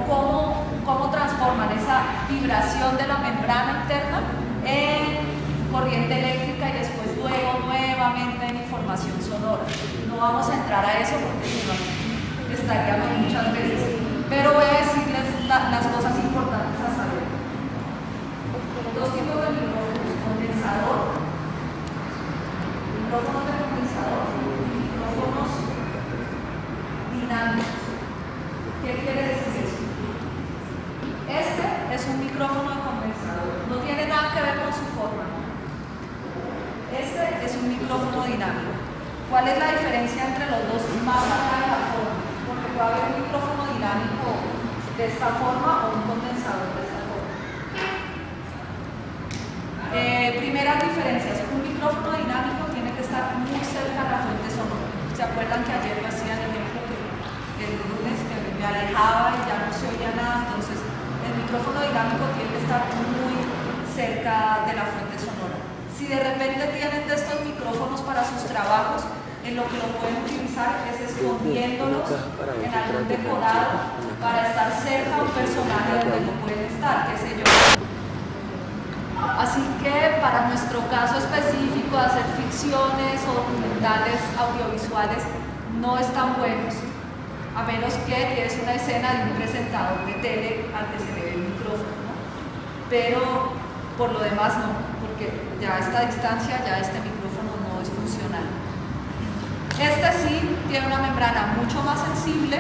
cómo transforman esa vibración de la membrana interna en corriente eléctrica y después luego nuevamente en información sonora. No vamos a entrar a eso porque si no estaríamos muchas veces, pero voy a decirles las cosas importantes a saber. Dos tipos de micrófonos: condensador, micrófonos de condensador y micrófonos dinámicos. ¿Qué quiere decir eso? Este es un micrófono de condensador, no tiene nada que ver con su forma. Este es un micrófono dinámico. ¿Cuál es la diferencia entre los dos más allá de la forma? Porque puede haber un micrófono dinámico de esta forma o un condensador de esta forma. Primeras diferencias: un micrófono dinámico tiene que estar muy cerca de la fuente sonora. ¿Se acuerdan que ayer yo hacía el ejemplo que el lunes que me alejaba y ya no se oía nada? Entonces el micrófono dinámico tiene que estar muy cerca de la fuente sonora. Si de repente tienen de estos micrófonos para sus trabajos, en lo que lo pueden utilizar es escondiéndolos en algún decorado para estar cerca a un personaje donde no pueden estar, qué sé yo. Así que para nuestro caso específico de hacer ficciones o documentales audiovisuales no están buenos, a menos que tienes una escena de un presentador de tele al que se le ve el micrófono, ¿no? Pero por lo demás no, porque ya a esta distancia ya este micrófono no es funcional. Este sí tiene una membrana mucho más sensible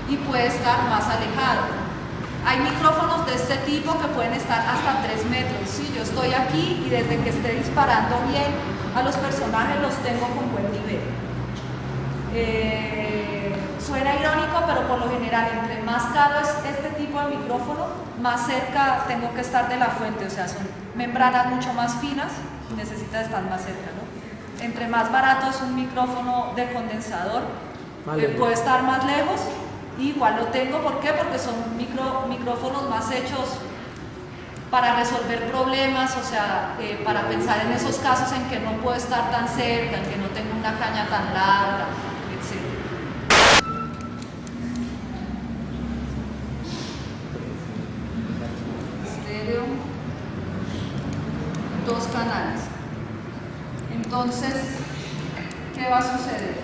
y puede estar más alejado. Hay micrófonos de este tipo que pueden estar hasta 3 metros. ¿Sí? Yo estoy aquí y desde que esté disparando bien a los personajes los tengo con buen nivel. Suena irónico, pero por lo general, entre más caro es este tipo de micrófono, más cerca tengo que estar de la fuente. O sea, son membranas mucho más finas y necesitas estar más cerca, ¿no? Entre más barato es un micrófono de condensador, puede estar más lejos. Igual lo tengo, ¿por qué? Porque son micrófonos más hechos para resolver problemas, o sea, para pensar en esos casos en que no puedo estar tan cerca, en que no tengo una caña tan larga, etc. Estéreo, 2 canales. Entonces, ¿qué va a suceder?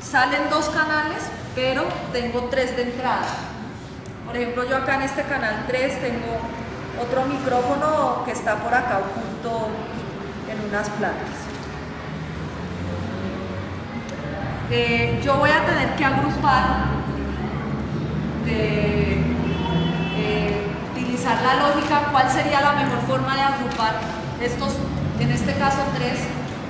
Salen 2 canales, pero tengo 3 de entrada. Por ejemplo, yo acá en este canal 3 tengo otro micrófono que está por acá oculto en unas placas. Yo voy a tener que agrupar, utilizar la lógica, cuál sería la mejor forma de agrupar estos, en este caso 3,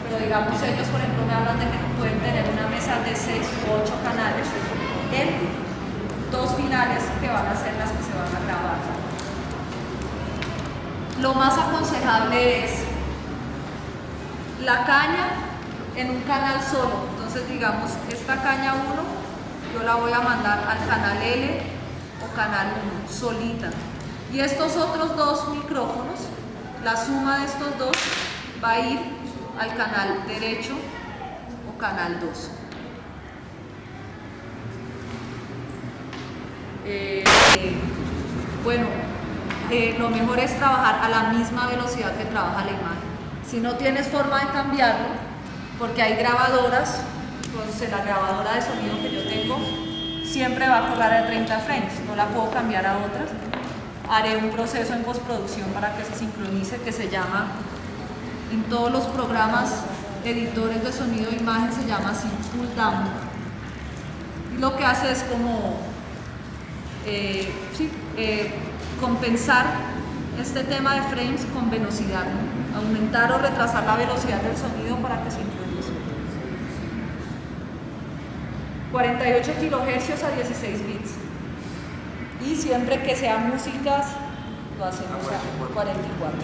pero digamos ellos, por ejemplo, me hablan de que pueden tener una mesa de 6 o 8 canales en 2 finales que van a ser las que se van a grabar. Lo más aconsejable es la caña en un canal solo. Entonces, digamos, esta caña 1 yo la voy a mandar al canal L o canal 1 solita. Y estos otros 2 micrófonos, la suma de estos 2 va a ir al canal derecho o canal 2. Lo mejor es trabajar a la misma velocidad que trabaja la imagen. Si no tienes forma de cambiarlo, porque hay grabadoras, entonces la grabadora de sonido que yo tengo siempre va a correr a 30 frames, no la puedo cambiar a otras. Haré un proceso en postproducción para que se sincronice, que se llama, en todos los programas editores de sonido e imagen se llama así, pull down. Y lo que hace es como compensar este tema de frames con velocidad, ¿no? Aumentar o retrasar la velocidad del sonido para que se influencie. 48 kilohercios a 16 bits. Y siempre que sean músicas, lo hacemos a 44.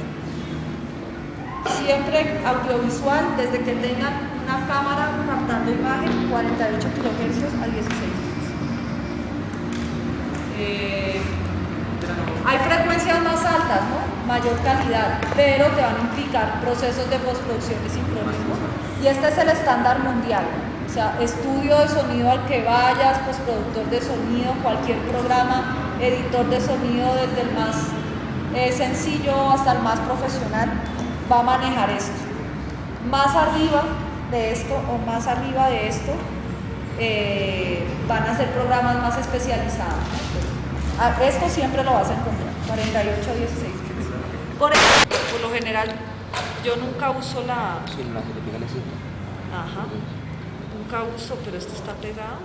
Siempre audiovisual, desde que tengan una cámara captando imagen, 48 kilohercios a 16 bits. Hay frecuencias más altas, ¿no? Mayor calidad, pero te van a implicar procesos de postproducción sincrónicos. Y este es el estándar mundial. O sea, estudio de sonido al que vayas, postproductor de sonido, cualquier programa, editor de sonido, desde el más sencillo hasta el más profesional, va a manejar esto. Más arriba de esto o más arriba de esto van a ser programas más especializados. Esto siempre lo vas a encontrar, 48 a 16 bits. Por lo general, yo nunca uso la... Sí, la que le pega la cinta. Ajá. Nunca uso, pero esto está pegado.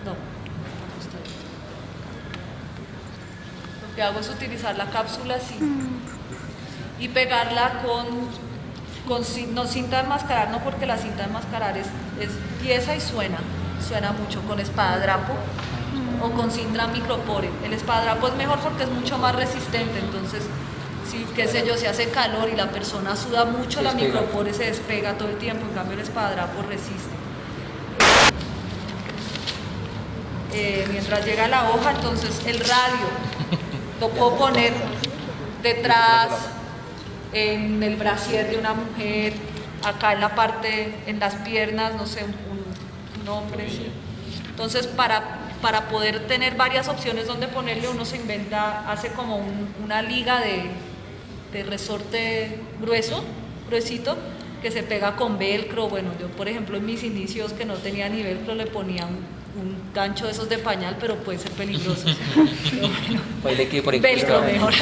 No, está ahí. Lo que hago es utilizar la cápsula así y pegarla con no, cinta de enmascarar, no, porque la cinta de enmascarar es pieza y suena mucho con espadadrapo o con cinta micropore. El espadadrapo es mejor porque es mucho más resistente, entonces si, qué sé yo, si hace calor y la persona suda mucho, la micropore se despega todo el tiempo, en cambio el espadadrapo resiste. Mientras llega la hoja, entonces el radio lo puedo poner detrás, en el brasier de una mujer, acá en la parte, en las piernas, no sé, un hombre, ¿sí? Entonces para poder tener varias opciones donde ponerle, uno se inventa, hace como una liga de resorte gruesito, que se pega con velcro. Bueno, yo por ejemplo en mis inicios, que no tenía ni velcro, le ponía un gancho de esos de pañal, pero puede ser peligroso, ¿sí? Pero bueno, velcro mejor.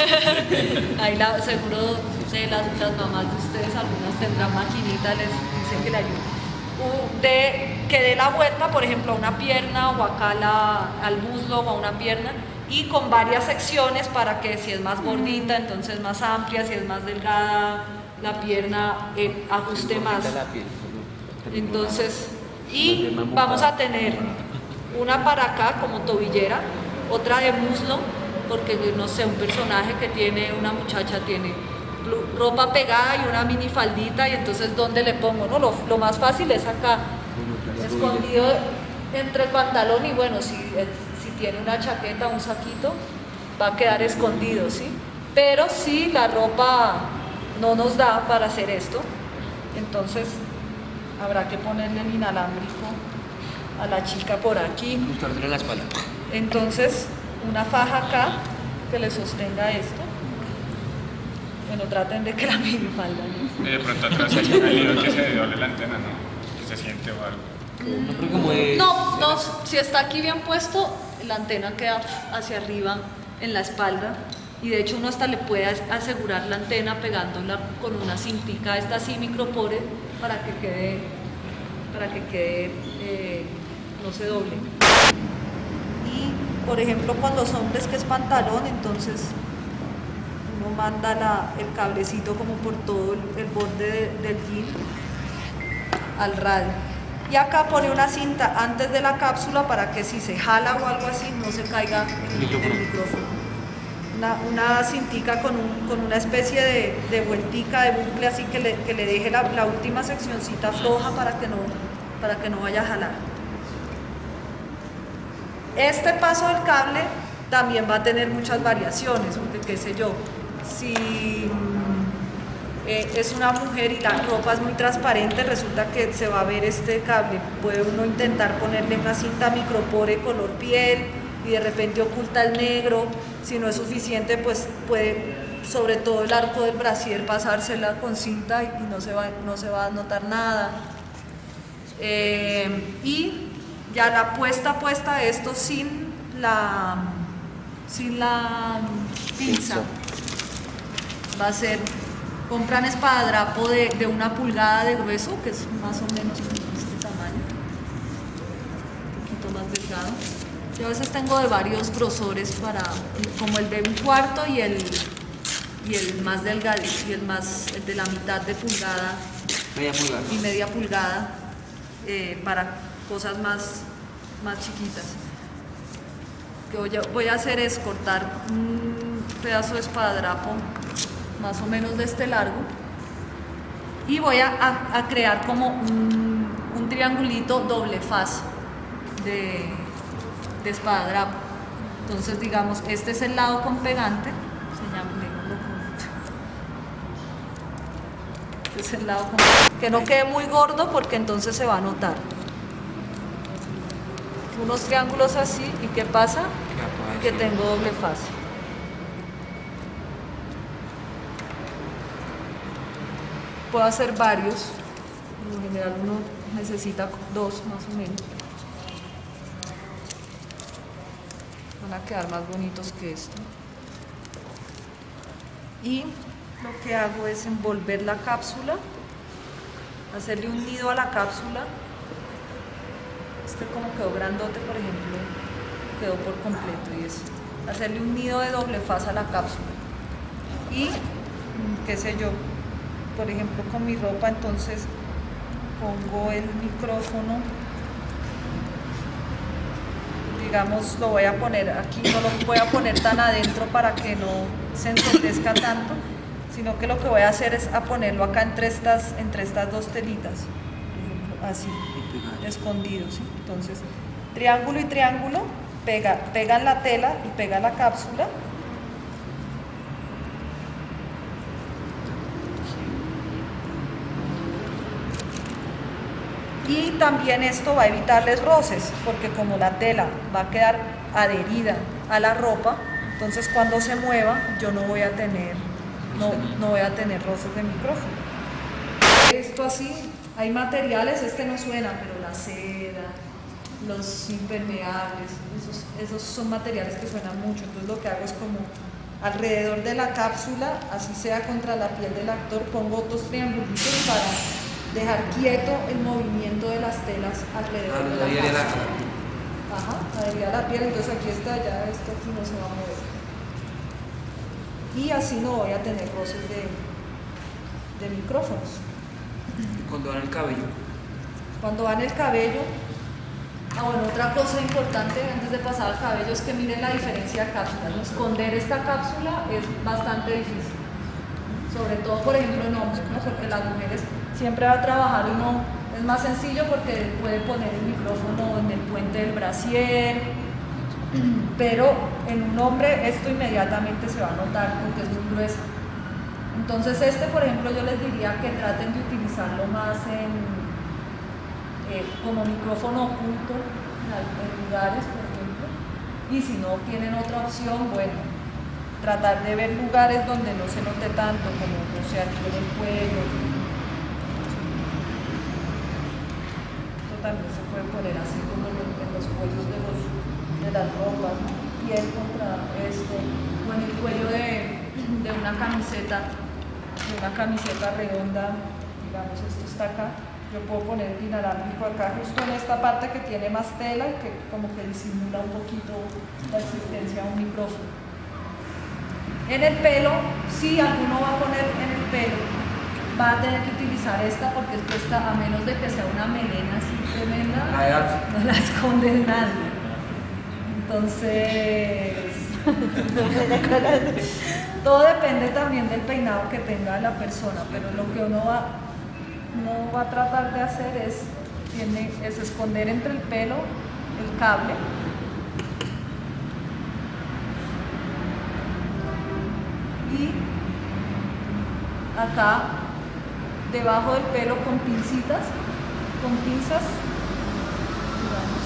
Ahí seguro de las mamás de ustedes, algunas tendrán maquinita, les dicen que le ayude. Que dé la vuelta, por ejemplo, a una pierna o acá al muslo o a una pierna, y con varias secciones para que si es más gordita, entonces más amplia, si es más delgada la pierna, ajuste más. Entonces, y vamos a tener una para acá como tobillera, otra de muslo, porque no sé, un personaje que tiene, una muchacha tiene ropa pegada y una minifaldita, y entonces ¿dónde le pongo? No, lo más fácil es acá, escondido entre el pantalón, y bueno, si tiene una chaqueta o un saquito, va a quedar escondido, ¿sí? Pero si la ropa no nos da para hacer esto, entonces habrá que ponerle el inalámbrico a la chica por aquí. Ajustárselo en la espalda. Entonces, una faja acá que le sostenga esto. Bueno, traten de que la minifalda, ¿no? De pronto atrás hay un lío que se doble la antena, ¿no? Que se siente o algo. No, si está aquí bien puesto, la antena queda hacia arriba en la espalda, y de hecho uno hasta le puede asegurar la antena pegándola con una cintica, esta así micropore, para que quede, no se doble. Y por ejemplo con los hombres, que es pantalón, entonces uno manda el cablecito como por todo el borde del jean al radio. Y acá pone una cinta antes de la cápsula para que si se jala o algo así no se caiga el micrófono. Una cintica con una especie de vueltica, de bucle, así que le deje la última seccioncita floja para que no vaya a jalar. Este paso del cable también va a tener muchas variaciones, porque qué sé yo, si es una mujer y la ropa es muy transparente, resulta que se va a ver este cable. Puede uno intentar ponerle una cinta micropore color piel y de repente oculta el negro. Si no es suficiente, pues puede, sobre todo el arco del brasier, pasársela con cinta y no se va a notar nada. Y ya la puesta de esto sin la pinza va a ser, compran espadadrapo de 1 pulgada de grueso, que es más o menos este tamaño, un poquito más delgado. Yo a veces tengo de varios grosores para, como el de 1/4 y el más delgado, y el de la mitad de pulgada. Media pulgada. Y media pulgada para cosas más chiquitas. Lo que voy a hacer es cortar un pedazo de espadadrapo más o menos de este largo y voy a crear como un triangulito doble faz de espadadrapo. Entonces, digamos, este es el lado con pegante, este es el lado con pegante. Que no quede muy gordo porque entonces se va a notar. Unos triángulos así, ¿y qué pasa? Que tengo doble faz. Puedo hacer varios, en general uno necesita 2 más o menos. Van a quedar más bonitos que esto. Y lo que hago es envolver la cápsula, hacerle un nido a la cápsula. Este como quedó grandote, por ejemplo, quedó por completo, y es hacerle un nido de doble faz a la cápsula. Y, qué sé yo, por ejemplo con mi ropa, entonces pongo el micrófono, digamos, lo voy a poner aquí, no lo voy a poner tan adentro para que no se ensombreezca tanto, sino que lo que voy a hacer es a ponerlo acá entre estas 2 telitas, así, escondido, ¿sí? Entonces, triángulo y triángulo, pegan la tela y pega la cápsula. Y también esto va a evitarles roces, porque como la tela va a quedar adherida a la ropa, entonces cuando se mueva yo no voy a tener roces de micrófono. Esto así, hay materiales, este no suena, pero la seda, los impermeables, esos son materiales que suenan mucho. Entonces lo que hago es como alrededor de la cápsula, así sea contra la piel del actor, pongo otros triangulitos para dejar quieto el movimiento de las telas alrededor de la cápsula. Ajá, adherir a la piel, entonces aquí está, ya esto aquí no se va a mover. Y así no voy a tener roces de micrófonos. Cuando va en el cabello. Cuando va en el cabello, bueno, otra cosa importante antes de pasar al cabello es que miren la diferencia de cápsulas. Esconder esta cápsula es bastante difícil, sobre todo por ejemplo en hombres, ¿no? Porque las mujeres siempre va a trabajar uno, es más sencillo porque puede poner el micrófono en el puente del brasier, pero en un hombre esto inmediatamente se va a notar porque es muy grueso. Entonces por ejemplo, yo les diría que traten de utilizarlo más como micrófono oculto en lugares, por ejemplo, y si no tienen otra opción, bueno, tratar de ver lugares donde no se note tanto, como, no sé, aquí en el cuello. Esto también se puede poner así como en los cuellos de las ropas, ¿no? Piel contra esto, o en el cuello de una camiseta redonda, digamos, esto está acá. Yo puedo poner el inalámbrico acá, justo en esta parte que tiene más tela y que como que disimula un poquito la existencia de un micrófono. En el pelo, si alguno va a poner en el pelo, va a tener que utilizar esta porque esta, a menos de que sea una melena así tremenda, no la esconde nadie. Entonces, todo depende también del peinado que tenga la persona, pero lo que uno va a tratar de hacer es esconder entre el pelo el cable. Y acá debajo del pelo con pinzas, digamos,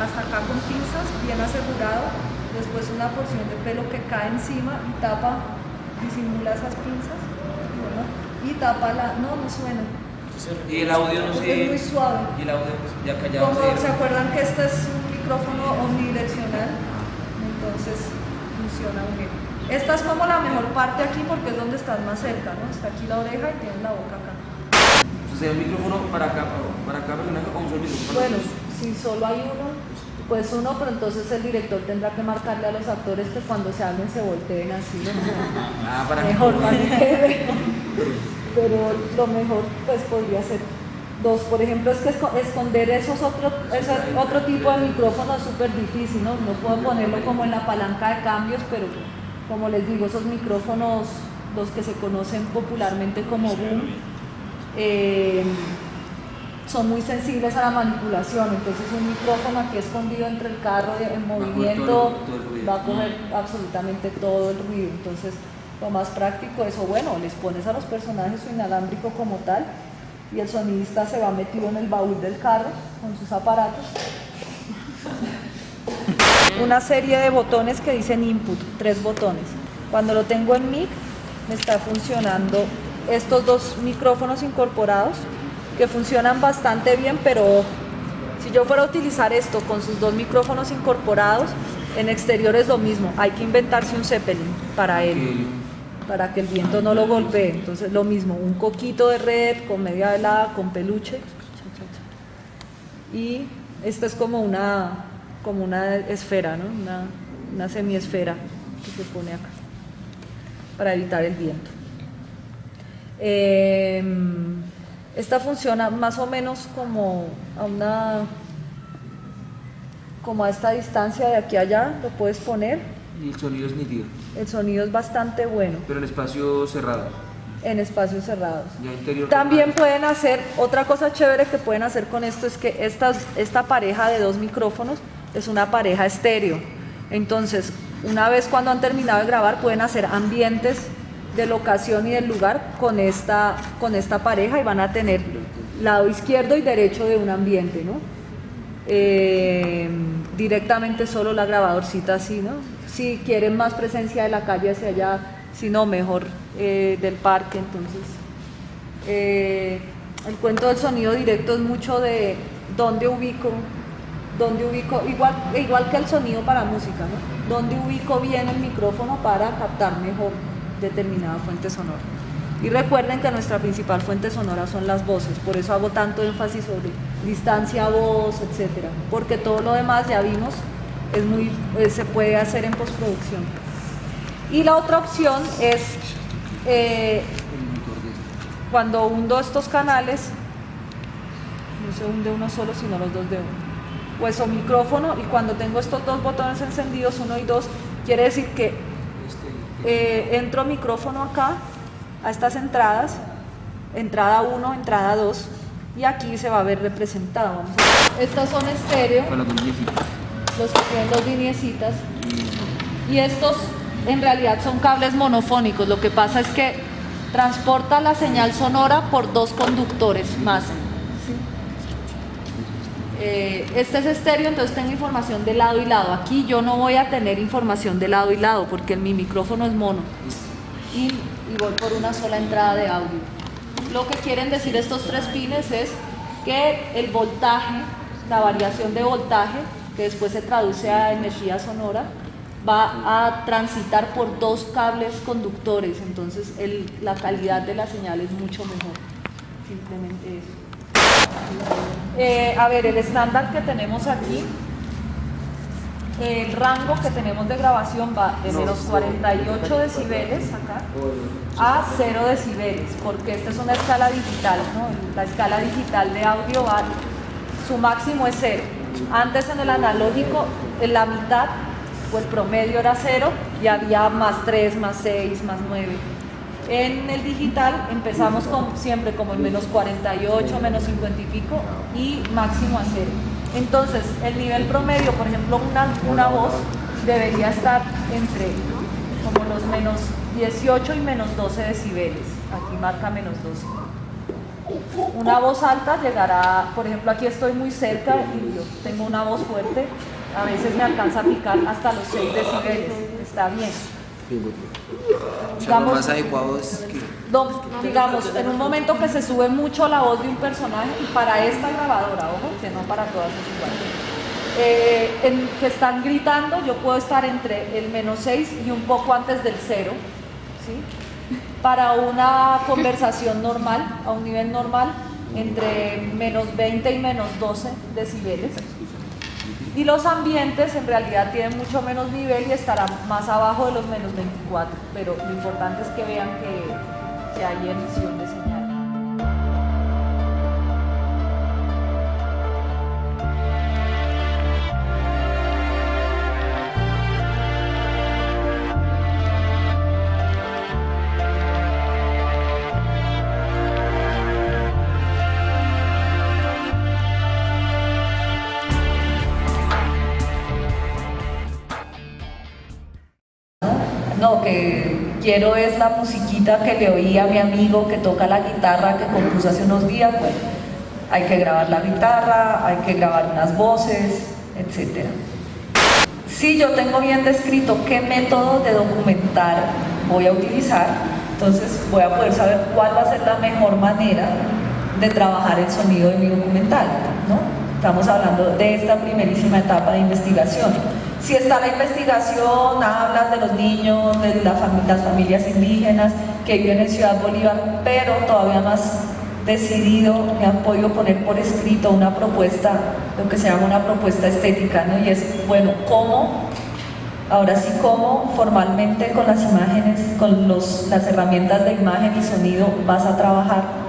hasta acá con pinzas, bien asegurado. Después una porción de pelo que cae encima y disimula esas pinzas, ¿no? Y tapa no suena. Y el audio no sé. Es muy suave. Y el audio pues, ya callado. ¿Se acuerdan que este es un micrófono omnidireccional? Entonces funciona muy bien. Esta es como la mejor parte aquí porque es donde estás más cerca, ¿no? Está aquí la oreja y tienes la boca acá. Entonces, ¿el micrófono para acá personaje o un solo micrófono? Bueno, si solo hay uno, Pues uno, pero entonces el director tendrá que marcarle a los actores que cuando se hablen se volteen así, ¿no? para Mejor para que vean. Pero lo mejor pues podría ser 2. Por ejemplo, es que esconder ese otro tipo de micrófono es súper difícil, ¿no? No puedo ponerlo como en la palanca de cambios, pero como les digo, esos micrófonos, los que se conocen popularmente como boom, son muy sensibles a la manipulación. Entonces un micrófono aquí escondido entre el carro en movimiento va a coger absolutamente todo el ruido. Entonces lo más práctico es, o bueno, les pones a los personajes su inalámbrico como tal y el sonidista se va metido en el baúl del carro con sus aparatos. Una serie de botones que dicen input, 3 botones. Cuando lo tengo en mic me está funcionando estos 2 micrófonos incorporados que funcionan bastante bien, pero si yo fuera a utilizar esto con sus 2 micrófonos incorporados, en exterior es lo mismo, hay que inventarse un Zeppelin para él, para que el viento no lo golpee. Entonces lo mismo, un coquito de red con media velada, con peluche, y esta es como una esfera, ¿no? Una semiesfera que se pone acá para evitar el viento. Esta funciona más o menos como a esta distancia de aquí a allá, lo puedes poner. Y el sonido es nítido. El sonido es bastante bueno. Pero en espacios cerrados. En espacios cerrados. Ya interior. También pueden hacer, otra cosa chévere que pueden hacer con esto es que esta pareja de 2 micrófonos es una pareja estéreo. Entonces, una vez cuando han terminado de grabar, pueden hacer ambientes de locación y del lugar con esta pareja y van a tener lado izquierdo y derecho de un ambiente, ¿no? Directamente solo la grabadorcita así, ¿no? Si quieren más presencia de la calle hacia allá, si no, mejor del parque. Entonces el cuento del sonido directo es mucho de dónde ubico, igual que el sonido para música, ¿no? Dónde ubico bien el micrófono para captar mejor determinada fuente sonora. Y recuerden que nuestra principal fuente sonora son las voces, por eso hago tanto énfasis sobre distancia, voz, etcétera, porque todo lo demás ya vimos se puede hacer en postproducción. Y la otra opción es cuando hundo estos canales, no se hunde uno solo sino los 2 de uno, pues o micrófono, y cuando tengo estos 2 botones encendidos, 1 y 2, quiere decir que entro micrófono acá a estas entradas, entrada 1, entrada 2, y aquí se va a ver representado. Estas son estéreo, los que tienen 2 lineecitas, y estos en realidad son cables monofónicos. Lo que pasa es que transporta la señal sonora por 2 conductores más. Este es estéreo, entonces tengo información de lado y lado. Aquí yo no voy a tener información de lado y lado porque mi micrófono es mono y voy por una sola entrada de audio. Lo que quieren decir estos 3 pines es que el voltaje, la variación de voltaje, que después se traduce a energía sonora, va a transitar por 2 cables conductores. Entonces la calidad de la señal es mucho mejor. Simplemente eso. A ver, el estándar que tenemos aquí, el rango que tenemos de grabación va de menos 48 decibeles acá a 0 decibeles, porque esta es una escala digital, ¿no? La escala digital de audio su máximo es 0. Antes en el analógico, en la mitad o el promedio era 0 y había más 3, más 6, más 9. En el digital empezamos siempre como en menos 48, menos 50 y pico y máximo a 0. Entonces el nivel promedio, por ejemplo, una voz debería estar entre como los menos 18 y menos 12 decibeles. Aquí marca menos 12. Una voz alta llegará, por ejemplo, aquí estoy muy cerca y yo tengo una voz fuerte, a veces me alcanza a picar hasta los 6 decibeles. Está bien. Digamos, más adecuados digamos, en un momento que se sube mucho la voz de un personaje, y para esta grabadora, ojo, que no para todas es igual, que están gritando, yo puedo estar entre el menos 6 y un poco antes del 0, ¿sí? Para una conversación normal, a un nivel normal, entre menos 20 y menos 12 decibeles. Y los ambientes en realidad tienen mucho menos nivel y estarán más abajo de los menos 24, pero lo importante es que vean que hay emisión de señal. No, que quiero es la musiquita que le oí a mi amigo que toca la guitarra que compuso hace unos días. Bueno, hay que grabar la guitarra, hay que grabar unas voces, etc. Si yo tengo bien descrito qué método de documentar voy a utilizar, entonces voy a poder saber cuál va a ser la mejor manera de trabajar el sonido de mi documental, ¿no? Estamos hablando de esta primerísima etapa de investigación. Si está la investigación, hablas de los niños, de las familias indígenas que viven en Ciudad Bolívar, pero todavía más decidido, me han podido poner por escrito una propuesta, lo que se llama una propuesta estética, ¿no? Y es, bueno, ahora sí, cómo formalmente con las imágenes, con las herramientas de imagen y sonido vas a trabajar.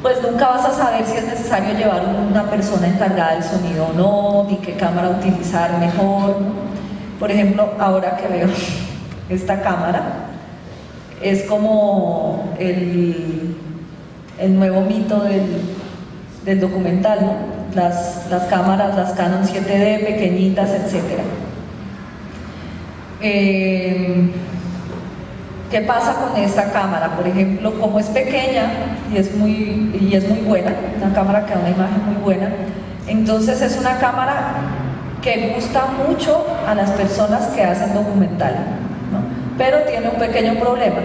Pues nunca vas a saber si es necesario llevar una persona encargada del sonido o no, ni qué cámara utilizar mejor, ¿no? Por ejemplo, ahora que veo esta cámara, es como el nuevo mito del documental, ¿no? Las cámaras, las Canon 7D, pequeñitas, etc. ¿Qué pasa con esta cámara? Por ejemplo, como es pequeña y es muy buena, una cámara que da una imagen muy buena, entonces es una cámara que gusta mucho a las personas que hacen documental, ¿no? Pero tiene un pequeño problema,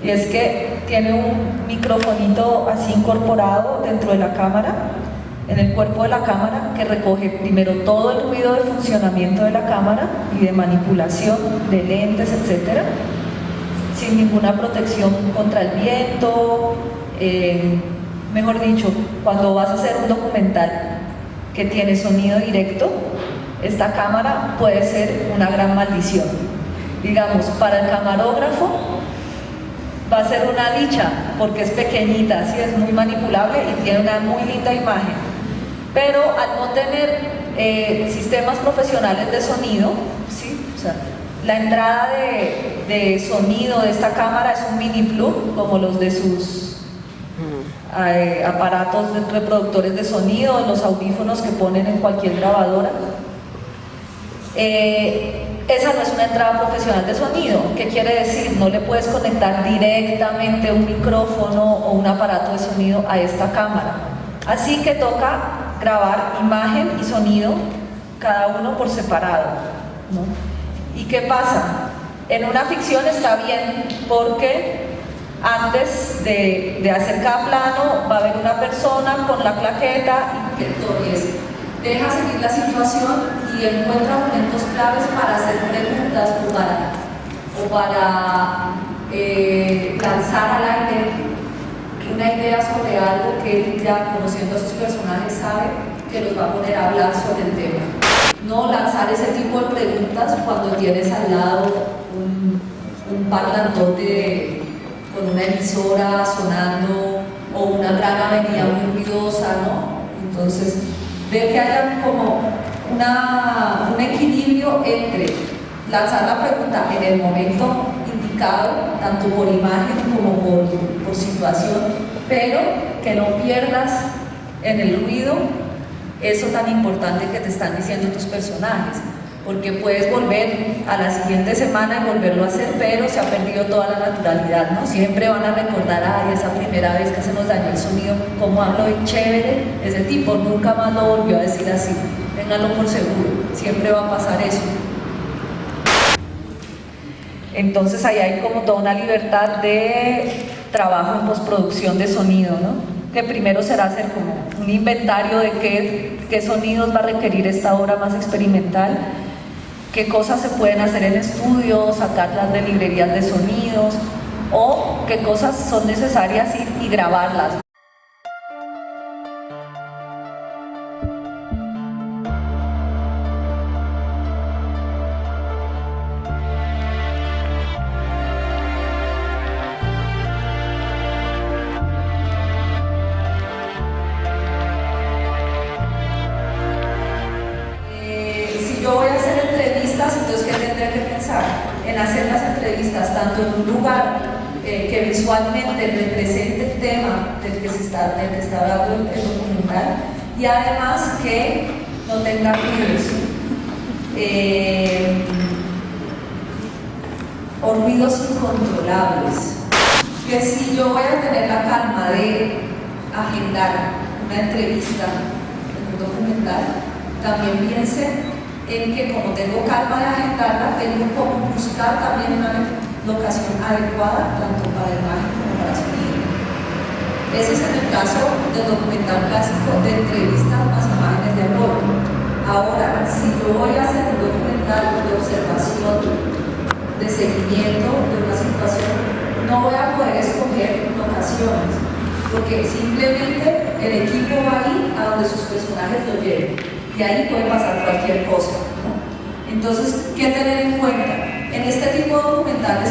y es que tiene un microfonito así incorporado dentro de la cámara, en el cuerpo de la cámara, que recoge primero todo el ruido de funcionamiento de la cámara y de manipulación de lentes, etcétera, sin ninguna protección contra el viento. Mejor dicho, cuando vas a hacer un documental que tiene sonido directo, esta cámara puede ser una gran maldición. Digamos, para el camarógrafo va a ser una dicha, porque es pequeñita, así es muy manipulable y tiene una muy linda imagen. Pero al no tener sistemas profesionales de sonido, ¿sí? O sea, la entrada de sonido de esta cámara es un mini plug, como los de sus aparatos reproductores de sonido, los audífonos que ponen en cualquier grabadora. Esa no es una entrada profesional de sonido. ¿Qué quiere decir? No le puedes conectar directamente un micrófono o un aparato de sonido a esta cámara. Así que toca grabar imagen y sonido, cada uno por separado, ¿no? ¿Y qué pasa? En una ficción está bien, porque antes de hacer cada plano va a haber una persona con la claqueta y que deja seguir la situación y encuentra momentos claves para hacer preguntas o para lanzar al aire una idea sobre algo que él, ya conociendo a sus personajes, sabe que los va a poner a hablar sobre el tema. No lanzar ese tipo de preguntas cuando tienes al lado un parlantote con una emisora sonando o una gran avenida muy ruidosa, ¿no? Entonces, ver que haya como un equilibrio entre lanzar la pregunta en el momento indicado, tanto por imagen como por situación, pero que no pierdas en el ruido eso tan importante que te están diciendo tus personajes, porque puedes volver a la siguiente semana y volverlo a hacer, pero se ha perdido toda la naturalidad, ¿no? Siempre van a recordar, ay, esa primera vez que se nos dañó el sonido, cómo habló y chévere, ese tipo nunca más lo volvió a decir así. Ténganlo por seguro, siempre va a pasar eso. Entonces ahí hay como toda una libertad de trabajo en postproducción de sonido, ¿no? Que primero será hacer como un inventario de qué sonidos va a requerir esta obra más experimental, qué cosas se pueden hacer en estudios, sacarlas de librerías de sonidos, o qué cosas son necesarias ir y grabarlas. tanto en un lugar que visualmente represente el tema del que está hablando el documental, y además que no tenga ruidos o ruidos incontrolables. Que si yo voy a tener la calma de agendar una entrevista en un documental, también piense en que como tengo calma de agendarla, tengo como buscar también una locación adecuada tanto para imagen como para sonido. Ese es en el caso del documental clásico de entrevistas más imágenes de apoyo. Ahora, si yo voy a hacer un documental de observación, de seguimiento de una situación, no voy a poder escoger locaciones, porque simplemente el equipo va ahí a donde sus personajes lo lleven, y ahí puede pasar cualquier cosa, ¿no? Entonces, ¿qué tener en cuenta? En este tipo de documentales,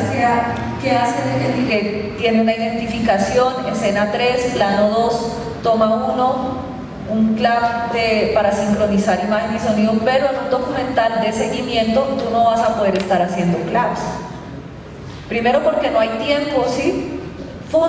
¿qué hace el director? Tiene una identificación, escena 3, plano 2, toma 1, un clap para sincronizar imagen y sonido, pero en un documental de seguimiento tú no vas a poder estar haciendo claps. Primero porque no hay tiempo, ¿sí?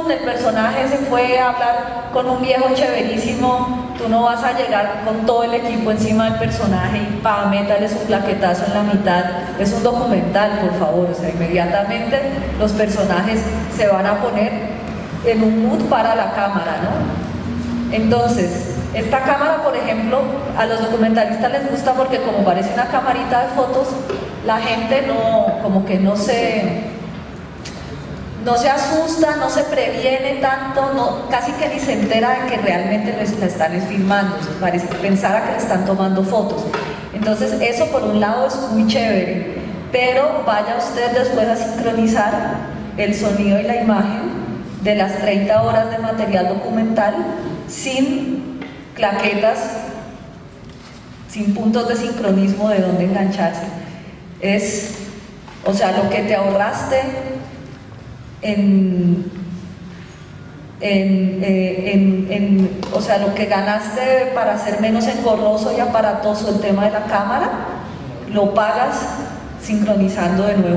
El personaje se fue a hablar con un viejo chéverísimo, tú no vas a llegar con todo el equipo encima del personaje y métale su plaquetazo en la mitad. Es un documental, por favor, o sea, inmediatamente los personajes se van a poner en un mood para la cámara, ¿no? Entonces, esta cámara, por ejemplo, a los documentalistas les gusta porque como parece una camarita de fotos, la gente no se asusta, no se previene tanto, casi que ni se entera de que realmente la están filmando, parece pensar que le están tomando fotos. Entonces eso por un lado es muy chévere, pero vaya usted después a sincronizar el sonido y la imagen de las 30 horas de material documental sin claquetas, sin puntos de sincronismo de dónde engancharse. O sea, lo que te ahorraste o sea, lo que ganaste para hacer menos engorroso y aparatoso el tema de la cámara, lo pagas sincronizando de nuevo.